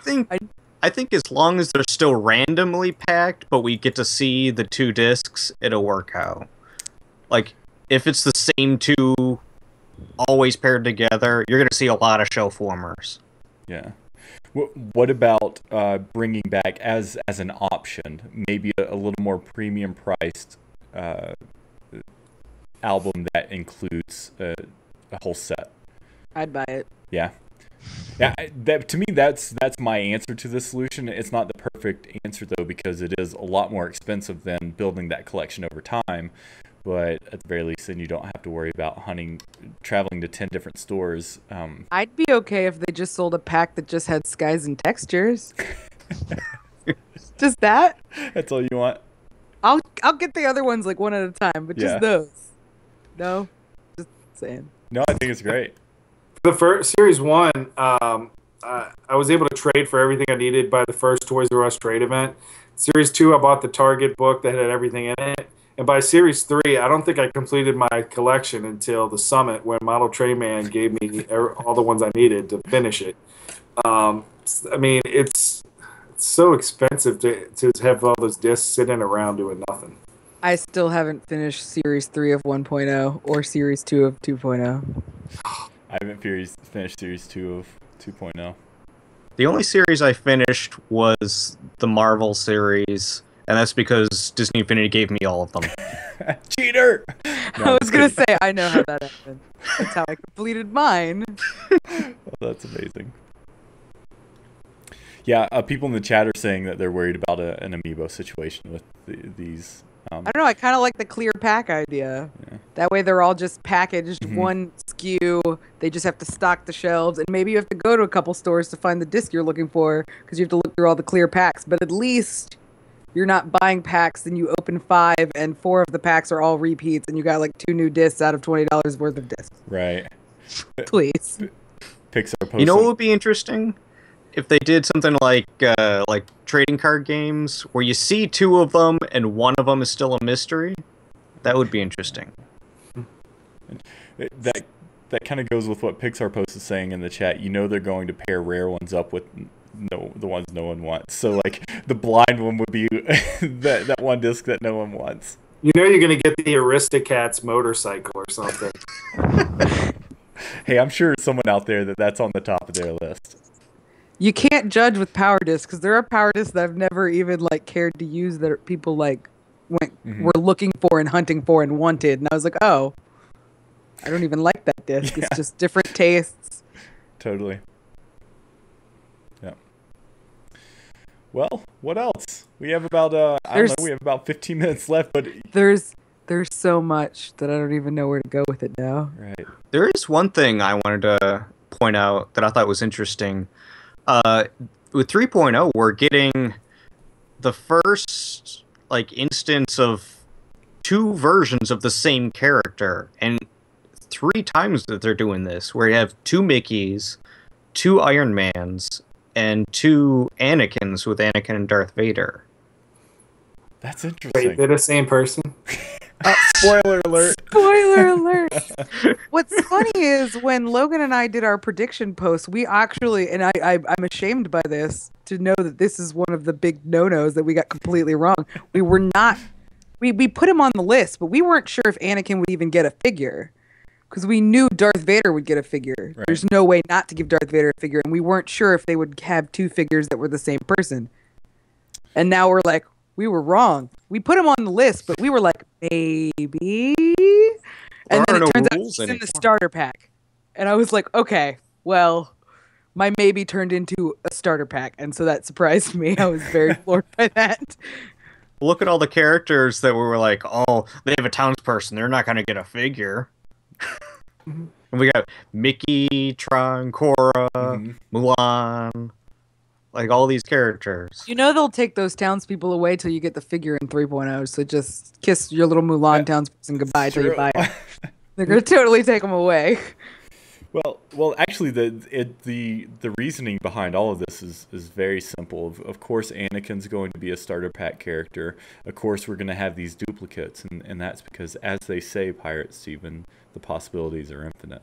think as long as they're still randomly packed, but we get to see the 2 discs, it'll work out. Like, if it's the same 2 always paired together, you're going to see a lot of show formers. Yeah. What about bringing back as an option, maybe a little more premium priced album that includes a whole set? I'd buy it. Yeah. Yeah, to me, that's my answer to this solution. It's not the perfect answer, though, because it is a lot more expensive than building that collection over time. But at the very least, then you don't have to worry about traveling to 10 different stores. I'd be okay if they just sold a pack that just had skies and textures. Just that. That's all you want? I'll get the other ones like one at a time, but just those. No? Just saying. No, I think it's great. the first Series 1, I was able to trade for everything I needed by the first Toys R Us trade event. Series 2, I bought the Target book that had everything in it. And by Series 3, I don't think I completed my collection until the summit when Model Train Man gave me all the ones I needed to finish it. I mean, it's so expensive to have all those discs sitting around doing nothing. I still haven't finished Series 3 of 1.0 or Series 2 of 2.0. I haven't finished Series 2 of 2.0. The only series I finished was the Marvel series, and that's because Disney Infinity gave me all of them. Cheater! No, I was going to say, I know how that happened. That's how I completed mine. Oh, that's amazing. Yeah, people in the chat are saying that they're worried about an amiibo situation with these. I don't know. I kind of like the clear pack idea. Yeah. That way they're all just packaged, one SKU. They just have to stock the shelves. And maybe you have to go to a couple stores to find the disc you're looking for because you have to look through all the clear packs. But at least you're not buying packs and you open 5 and 4 of the packs are all repeats and you got like 2 new discs out of $20 worth of discs. Right. Please. Pixar posted. You know what would be interesting? If they did something like trading card games, where you see 2 of them and one of them is still a mystery, that would be interesting. That kind of goes with what Pixar Post is saying in the chat. You know they're going to pair rare ones up with the ones no one wants. So like the blind one would be that one disc that no one wants. You know you're going to get the Aristocats motorcycle or something. Hey, I'm sure someone out there that's on the top of their list. You can't judge with power discs because there are power discs that I've never even like cared to use that people like were looking for and hunting for and wanted, and I was like, oh, I don't even like that disc. Yeah. It's just different tastes. Totally. Yeah. Well, what else? We have about we have about 15 minutes left, but there's so much that I don't even know where to go with it now. Right. There is one thing I wanted to point out that I thought was interesting. With 3.0, we're getting the first instance of 2 versions of the same character, and 3 times that they're doing this, where you have 2 Mickeys, 2 Iron Mans, and 2 Anakins with Anakin and Darth Vader. That's interesting. Wait, they're the same person? Spoiler alert. Spoiler alert. What's funny is when Logan and I did our prediction post, we actually, and I'm ashamed by this, to know that this is one of the big no-nos that we got completely wrong. We were not, we put him on the list, but we weren't sure if Anakin would even get a figure. Because we knew Darth Vader would get a figure. Right. There's no way not to give Darth Vader a figure. And we weren't sure if they would have 2 figures that were the same person. And now we're like, we were wrong. We put him on the list, but we were like, maybe? And then it turns out he's in the starter pack. And I was like, okay, well, my maybe turned into a starter pack. And so that surprised me. I was very floored by that. Look at all the characters that we were like, oh, they have a townsperson. They're not going to get a figure. And we got Mickey, Tron, Korra, Mulan, like all these characters. You know they'll take those townspeople away till you get the figure in 3.0. So just kiss your little Mulan townsperson goodbye till you buy it. They're gonna totally take them away. Well, actually, the reasoning behind all of this is very simple. Of course, Anakin's going to be a starter pack character. Of course, we're going to have these duplicates, and that's because, as they say, Pirate Steven, the possibilities are infinite.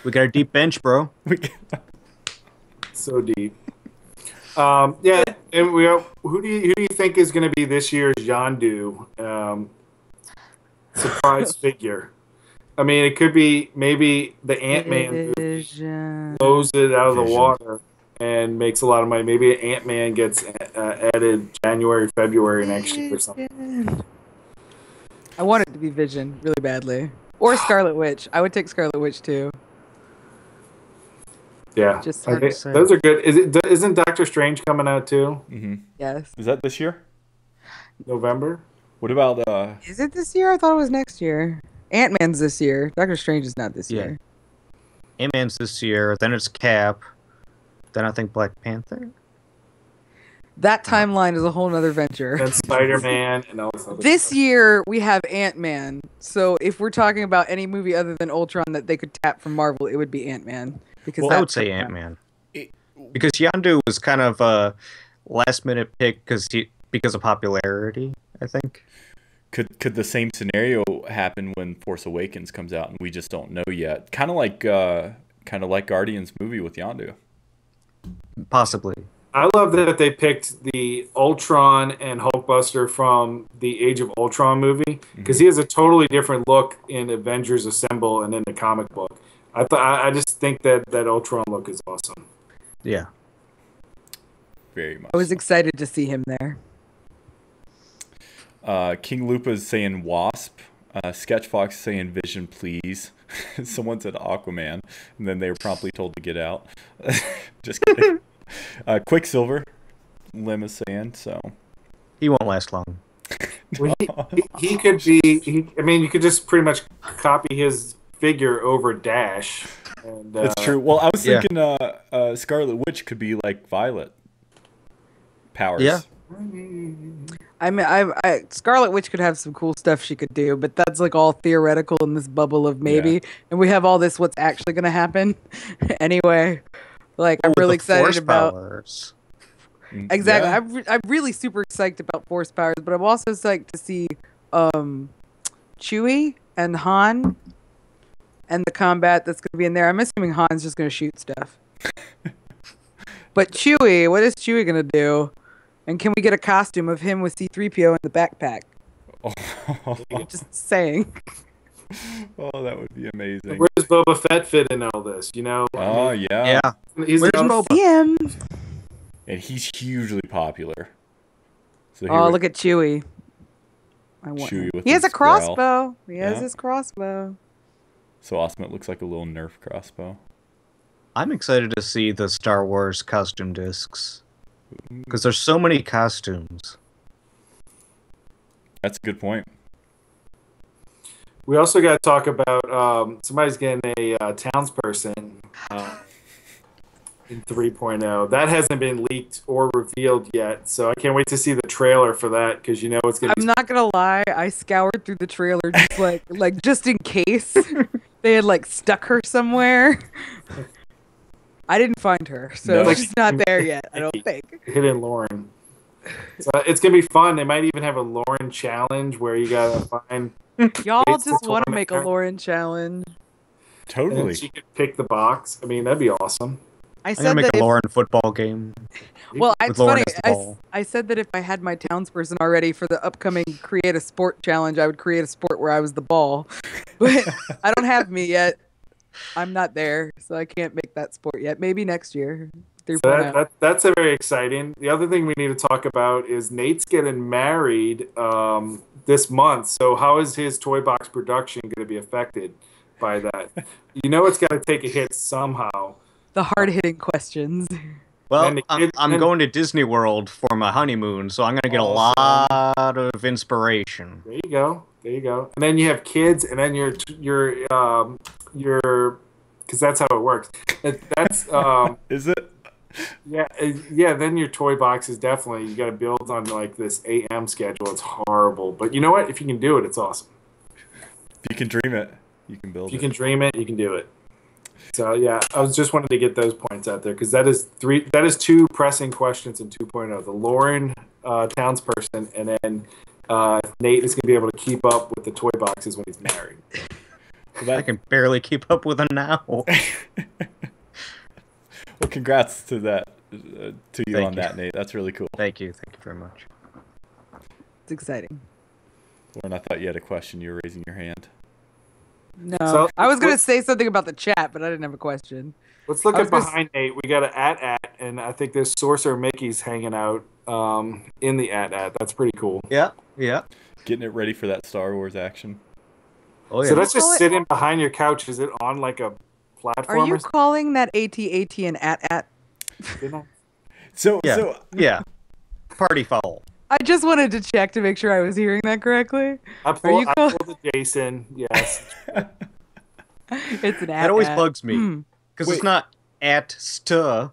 We got a deep bench, bro. So deep. Yeah, and who do you think is going to be this year's Yondu surprise figure? I mean, it could be maybe the Ant-Man blows it out of the water and makes a lot of money. Maybe Ant-Man gets added January, February next year or something. I want it to be Vision really badly. Or Scarlet Witch. I would take Scarlet Witch too. Yeah, just those are good. Isn't Doctor Strange coming out too? Mm-hmm. Yes. Is that this year? November. What about? Is it this year? I thought it was next year. Ant-Man's this year. Doctor Strange is not this year. Ant-Man's this year. Then it's Cap. Then I think Black Panther. That timeline is a whole nother venture. And Spider-Man and all this other This stuff. year we have Ant-Man. So if we're talking about any movie other than Ultron that they could tap from Marvel, it would be Ant-Man. Because I would that's say Ant-Man. Because Yondu was kind of a last-minute pick because of popularity, I think. Could the same scenario happen when Force Awakens comes out and we just don't know yet? Kind of like Guardians movie with Yondu. Possibly. I love that they picked the Ultron and Hulkbuster from the Age of Ultron movie because he has a totally different look in Avengers Assemble and in the comic book. I just think that Ultron look is awesome. Yeah. Very much. I was excited to see him there. King Lupa's saying Wasp. Sketchfox saying Vision, please. Someone said Aquaman, and then they were promptly told to get out. Just kidding. Quicksilver, Lim is saying, so. He won't last long. Well, he could be. I mean, you could just pretty much copy his figure over Dash. And, That's true. Well, I was thinking Scarlet Witch could be like Violet powers. Yeah. I mean, Scarlet Witch could have some cool stuff she could do, but that's like all theoretical in this bubble of maybe. Yeah. And we have all this what's actually going to happen anyway. Like, I'm really excited about. Powers. Exactly. Yeah. I'm really super psyched about Force powers, but I'm also psyched to see Chewie and Han and the combat that's going to be in there. I'm assuming Han's just going to shoot stuff. But Chewie, what is Chewie going to do? And can we get a costume of him with C-3PO in the backpack? Just saying. Oh, that would be amazing. Where does Boba Fett fit in all this? You know? Oh, yeah. Yeah. He's Where's another- Boba? See him. And he's hugely popular. So Oh, look at Chewie. I want Chewie him. with He has a his growl. crossbow. He has Yeah. his crossbow. So awesome. It looks like a little Nerf crossbow. I'm excited to see the Star Wars costume discs. Because there's so many costumes. That's a good point. We also got to talk about somebody's getting a townsperson in 3.0. That hasn't been leaked or revealed yet, so I can't wait to see the trailer for that because you know it's gonna. I'm not gonna lie. I scoured through the trailer just like just in case they had like stuck her somewhere. I didn't find her, so No. she's not there yet. I don't think. Hidden Lauren. So it's gonna be fun. They might even have a Lauren challenge where you gotta find. Y'all It's just the want to make a tournament. Lauren challenge. And Totally. she could pick the box. I mean, that'd be awesome. I I'm said gonna make that a if, Lauren football game. well, with it's Lauren funny. as the ball. I said that if I had my townsperson already for the upcoming Create a Sport challenge, I would create a sport where I was the ball. But I don't have me yet. I'm not there, so I can't make that sport yet. Maybe next year. So that's a very exciting. The other thing we need to talk about is Nate's getting married this month. So how is his toy box production going to be affected by that? You know, it's got to take a hit somehow. The hard-hitting questions. Well, And the kids- I'm going to Disney World for my honeymoon, so I'm gonna get a lot of inspiration. There you go. There you go. And then you have kids, and then your because that's how it works. That's Is it? yeah. Then your toy box is definitely you got to build on like this AM schedule. It's horrible, but you know what? If you can do it, it's awesome. If you can dream it, you can build If you it. can dream it, you can do it. So yeah, I was just wanted to get those points out there because that is two pressing questions in 2.0. The Lauren townsperson, and then Nate is going to be able to keep up with the toy boxes when he's married. Well, I can barely keep up with them now. well, congrats to that, to you Thank on you. that, Nate. That's really cool. Thank you very much. It's exciting. Lauren, I thought you had a question. You were raising your hand. No, So, I was gonna let's- say something about the chat, but I didn't have a question. Let's look I was at gonna behind Nate. We got an at, and I think there's Sorcerer Mickey's hanging out in the at. That's pretty cool. Yeah, yeah. Getting it ready for that Star Wars action. Oh yeah. So that's Call just it- sitting behind your couch. Is it on like a platform? Are you or something? calling that AT an at? Didn't I? So, yeah, so yeah. Party foul. I just wanted to check to make sure I was hearing that correctly. I you call- pulled a Jason. Yes. It's an at. That always bugs me Hmm. because Wait. it's not at st.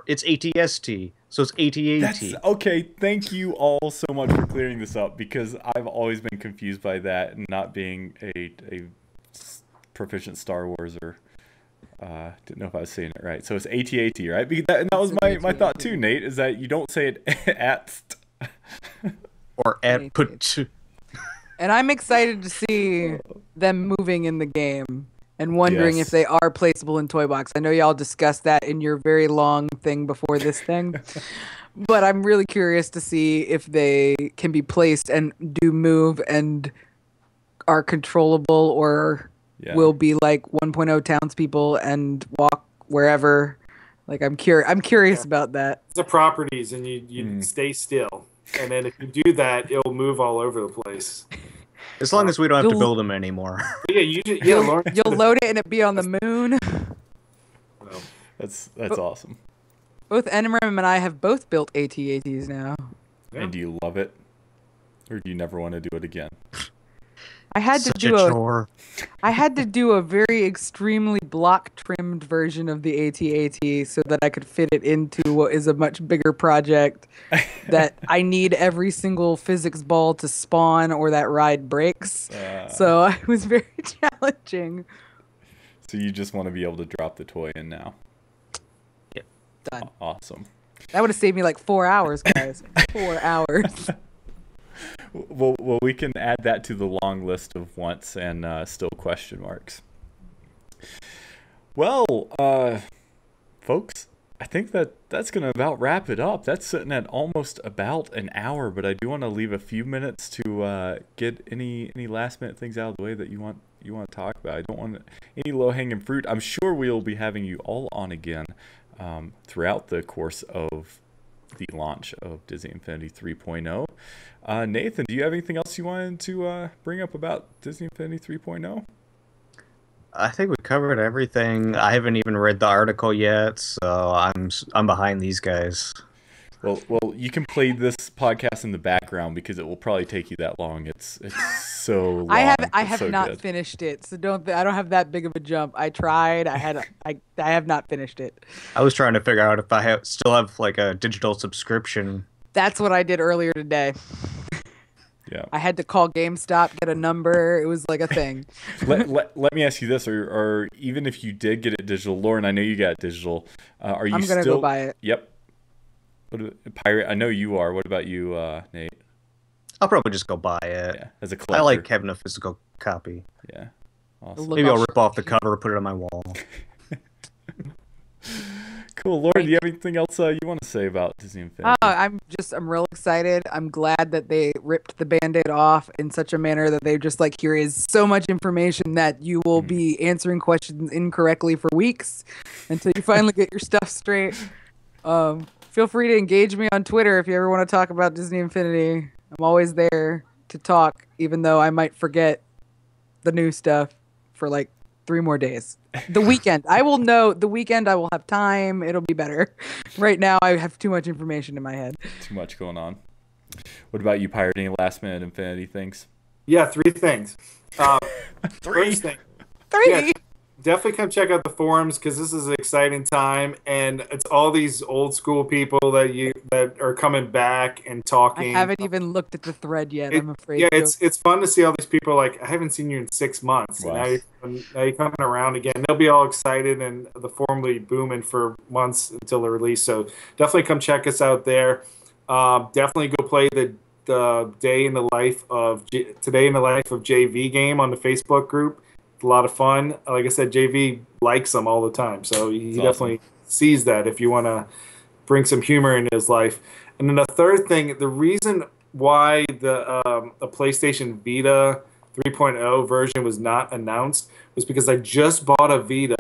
It's ATST. So it's AT-AT. That's okay. Thank you all so much for clearing this up, because I've always been confused by that, and not being a proficient Star Wars or didn't know if I was saying it right. So it's AT-AT, right? And that was my thought too, Nate, is that you don't say it at or at put. And I'm excited to see them moving in the game and wondering if they are placeable in Toy Box. I know y'all discussed that in your very long thing before this thing. But I'm really curious to see if they can be placed and do move and are controllable, or will be like 1.0 townspeople and walk wherever. Like, I'm curious about that. The properties, and you stay still. And then if you do that, it'll move all over the place. As long as we don't have to build them anymore. You'll load it and it be on the moon. Well, that's awesome. Both Enrem and I have both built AT-ATs now. Yeah. And do you love it, or do you never want to do it again? I had to do a very extremely block trimmed version of the AT-AT so that I could fit it into what is a much bigger project that I need every single physics ball to spawn or that ride breaks. So it was very challenging. So you just want to be able to drop the toy in now. Yep. Done. Awesome. That would have saved me like 4 hours, guys. 4 hours. Well, we can add that to the long list of wants and still question marks. Well, folks, I think that's going to about wrap it up. That's sitting at almost about an hour, but I do want to leave a few minutes to get any last minute things out of the way that you want to talk about. I don't want any low hanging fruit. I'm sure we'll be having you all on again throughout the course of the launch of Disney Infinity 3.0. Nathan, do you have anything else you wanted to bring up about Disney Infinity 3.0? I think we covered everything. I haven't even read the article yet, so I'm behind these guys. Well, you can play this podcast in the background because it will probably take you that long. It's so long. I have not finished it, so I don't have that big of a jump. I tried. I have not finished it. I was trying to figure out if I still have like a digital subscription. That's what I did earlier today. Yeah. I had to call GameStop, get a number. It was like a thing. let me ask you this, or even if you did get it digital, Lauren, I know you got it digital. Are you I'm gonna go buy it. Yep. Pirate, I know you are. What about you, Nate? I'll probably just go buy it. Yeah, as a collector. I like having a physical copy. Yeah, awesome. Maybe I'll rip off the cover, put it on my wall. Cool, Lauren. Do you have anything else you want to say about Disney Infinity? I'm real excited. I'm glad that they ripped the Band-Aid off in such a manner that they're just like, here is so much information that you will be answering questions incorrectly for weeks until you finally get your stuff straight. Feel free to engage me on Twitter if you ever want to talk about Disney Infinity. I'm always there to talk, even though I might forget the new stuff for like 3 more days. The weekend, I will know. The weekend, I will have time. It'll be better. Right now, I have too much information in my head. Too much going on. What about you, Pirate? Any last minute Infinity things? Yeah, 3 things. 3. First thing. 3. Yeah, definitely come check out the forums because this is an exciting time, and it's all these old school people that are coming back and talking. I haven't even looked at the thread yet. I'm afraid. Yeah, it's fun to see all these people. Like, I haven't seen you in 6 months. Wow. And now you're coming around again. They'll be all excited, and the forum will be booming for months until the release. So definitely come check us out there. Definitely go play the today in the life of JV game on the Facebook group. A lot of fun. Like I said, JV likes them all the time, so he definitely sees that if you want to bring some humor in his life. And then the third thing, the reason why the PlayStation Vita 3.0 version was not announced was because I just bought a Vita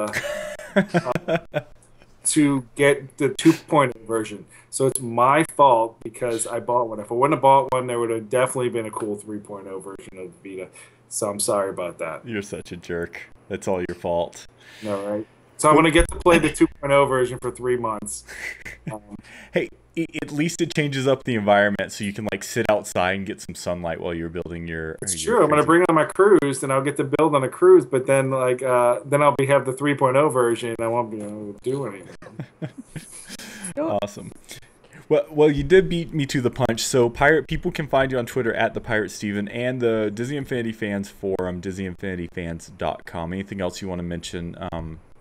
to get the 2.0 version. So it's my fault because I bought one. If I wouldn't have bought one, there would have definitely been a cool 3.0 version of the Vita. So I'm sorry about that. You're such a jerk. That's all your fault. All right. So I'm going to get to play the 2.0 version for 3 months. Hey, at least it changes up the environment so you can like sit outside and get some sunlight while you're building your. It's true. I'm going to bring it on my cruise, and I'll get to build on a cruise. But then, then I'll have the 3.0 version, and I won't be able to do anything. Awesome. Well, you did beat me to the punch. So, people can find you on Twitter at the Pirate Steven and the Disney Infinity Fans Forum, DisneyInfinityFans.com. Anything else you want to mention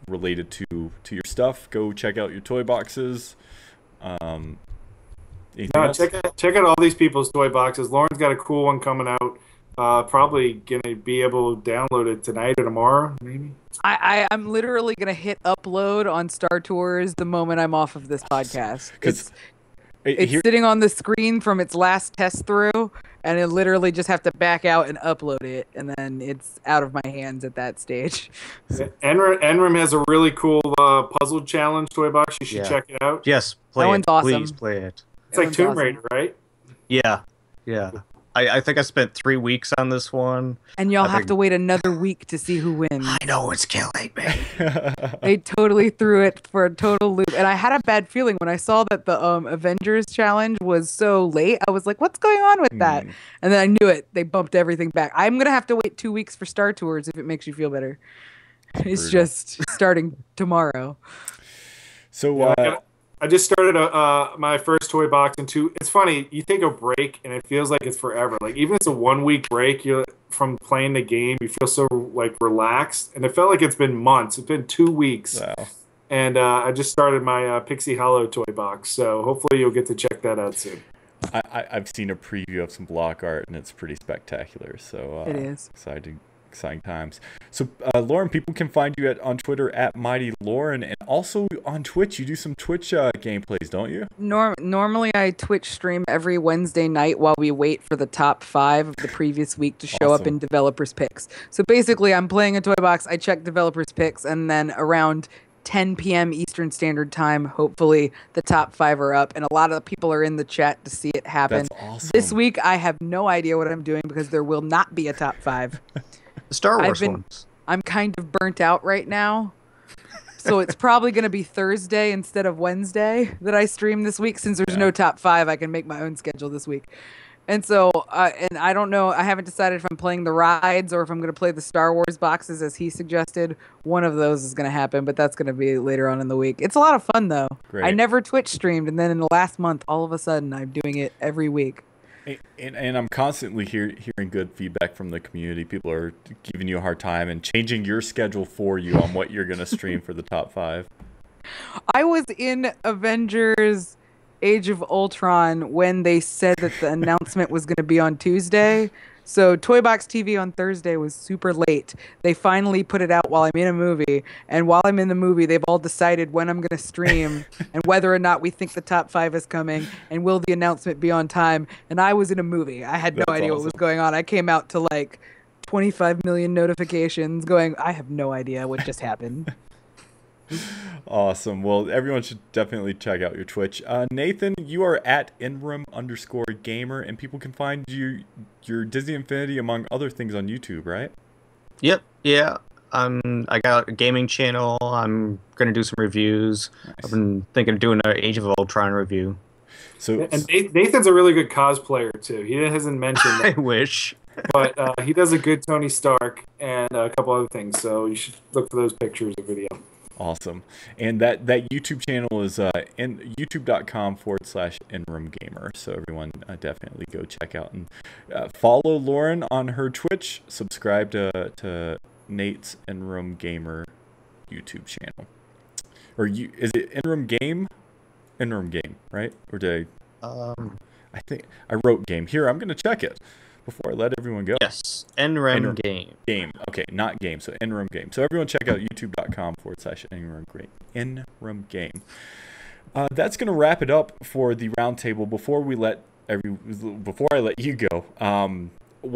related to your stuff? Go check out your toy check out all these people's toy boxes. Lauren's got a cool one coming out. Probably gonna be able to download it tonight or tomorrow, maybe. I'm literally gonna hit upload on Star Tours the moment I'm off of this podcast. It's sitting on the screen from its last test through, and it literally just have to back out and upload it, and then it's out of my hands at that stage. Enrem has a really cool puzzle challenge toy box. You should check it out. Yes, play that it. one's awesome. Please play it. It's like Tomb Raider, right? Yeah. I think I spent 3 weeks on this one. And y'all have to wait another week to see who wins. I know it's killing me. They totally threw it for a total loop. And I had a bad feeling when I saw that the Avengers challenge was so late. I was like, what's going on with that? And then I knew it. They bumped everything back. I'm going to have to wait 2 weeks for Star Tours if it makes you feel better. It's just starting tomorrow. So, I just started my first toy box it's funny, you take a break and it feels like it's forever. Like even if it's a 1 week break from playing the game, you feel so like relaxed, and it felt like it's been months. It's been 2 weeks. Wow. And I just started my Pixie Hollow toy box, so hopefully you'll get to check that out soon. I've seen a preview of some block art, and it's pretty spectacular. So it is exciting times. So Lauren, people can find you on Twitter at Mighty Lauren, and also on Twitch. You do some Twitch gameplays, don't you? Normally I Twitch stream every Wednesday night while we wait for the top 5 of the previous week to show up in developers picks. So basically I'm playing a toy box, I check developers picks, and then around 10 p.m. Eastern Standard Time, hopefully the top 5 are up, and a lot of people are in the chat to see it happen. That's awesome. This week I have no idea what I'm doing because there will not be a top 5. The Star Wars ones. I'm kind of burnt out right now. So it's probably going to be Thursday instead of Wednesday that I stream this week. Since there's no top 5, I can make my own schedule this week. And so, and I don't know, I haven't decided if I'm playing the rides or if I'm going to play the Star Wars boxes as he suggested. One of those is going to happen, but that's going to be later on in the week. It's a lot of fun, though. Great. I never Twitch streamed, and then in the last month, all of a sudden, I'm doing it every week. And I'm constantly hearing good feedback from the community. People are giving you a hard time and changing your schedule for you on what you're going to stream for the top 5. I was in Avengers Age of Ultron when they said that the announcement was going to be on Tuesday. So Toy Box TV on Thursday was super late. They finally put it out while I'm in a movie. And while I'm in the movie, they've all decided when I'm going to stream and whether or not we think the top 5 is coming and will the announcement be on time. And I was in a movie. I had no idea what was going on. I came out to like 25 million notifications going, I have no idea what just happened. Awesome. Well, everyone should definitely check out your Twitch. Nathan, you are at Enrem_gamer, and people can find your Disney Infinity among other things on YouTube, right? Yep. Yeah. I got a gaming channel. I'm gonna do some reviews. Nice. I've been thinking of doing an Age of Ultron review. And Nathan's a really good cosplayer too. He hasn't mentioned that. I wish. But he does a good Tony Stark and a couple other things. So you should look for those pictures or video. Awesome. And that YouTube channel is youtube.com/EnremGamer. So everyone definitely go check out and follow Lauren on her Twitch. Subscribe to Nate's Enrem Gamer YouTube channel. Is it Enrem Game? Enrem Game, right? Or did I think I wrote game. Here, I'm going to check it before I let everyone go. Yes, Enrem Game. Game. Okay, not game. So Enrem Game. So everyone check out youtube.com/Enrem Game. That's going to wrap it up for the roundtable. Before I let you go, want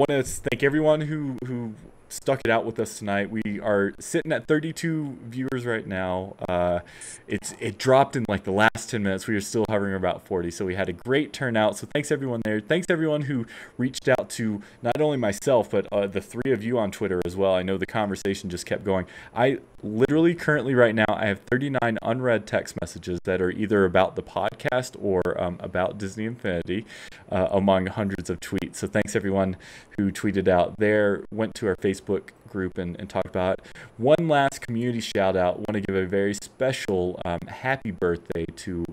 to thank everyone who stuck it out with us tonight. We are sitting at 32 viewers right now. It dropped in like the last 10 minutes. We are still hovering about 40, so we had a great turnout. So thanks everyone there. Thanks everyone who reached out to not only myself but the 3 of you on Twitter as well. I know the conversation just kept going. I literally currently right now I have 39 unread text messages that are either about the podcast or about Disney Infinity among hundreds of tweets. So thanks everyone who tweeted out there, went to our Facebook group and talk about it. One last community shout out. Want to give a very special happy birthday to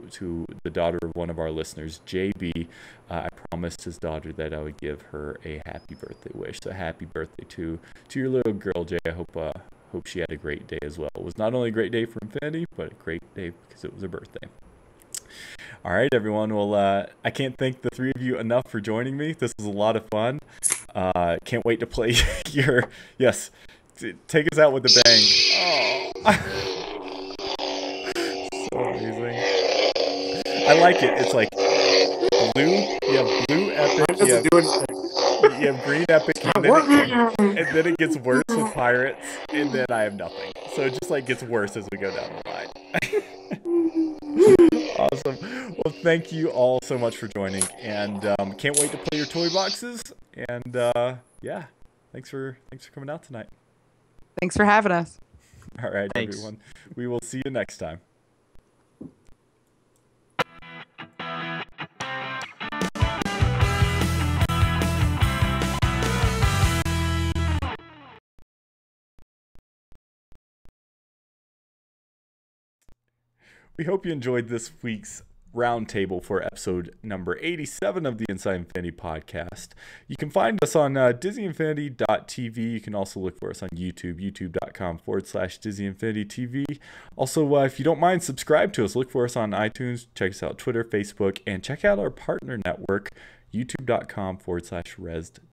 the daughter of one of our listeners, JB. I promised his daughter that I would give her a happy birthday wish. So happy birthday to your little girl, Jay. I hope she had a great day as well. It was not only a great day for Infinity, but a great day because it was her birthday. All right, everyone. Well, I can't thank the three of you enough for joining me. This was a lot of fun. Can't wait to play your... Yes, take us out with a bang. Oh. So amazing. I like it. It's like blue. You have blue epic. You have green epic. And then it gets worse with pirates. And then I have nothing. So it just like gets worse as we go down the line. Awesome. Well, thank you all so much for joining, and can't wait to play your toy boxes. And yeah, thanks for coming out tonight. Thanks for having us. All right, Thanks. everyone. We will see you next time. We hope you enjoyed this week's roundtable for episode number 87 of the Inside Infinity podcast. You can find us on DisneyInfinity.tv. You can also look for us on YouTube, youtube.com/DisneyInfinityTV. Also, if you don't mind, subscribe to us. Look for us on iTunes. Check us out Twitter, Facebook, and check out our partner network, youtube.com/Resd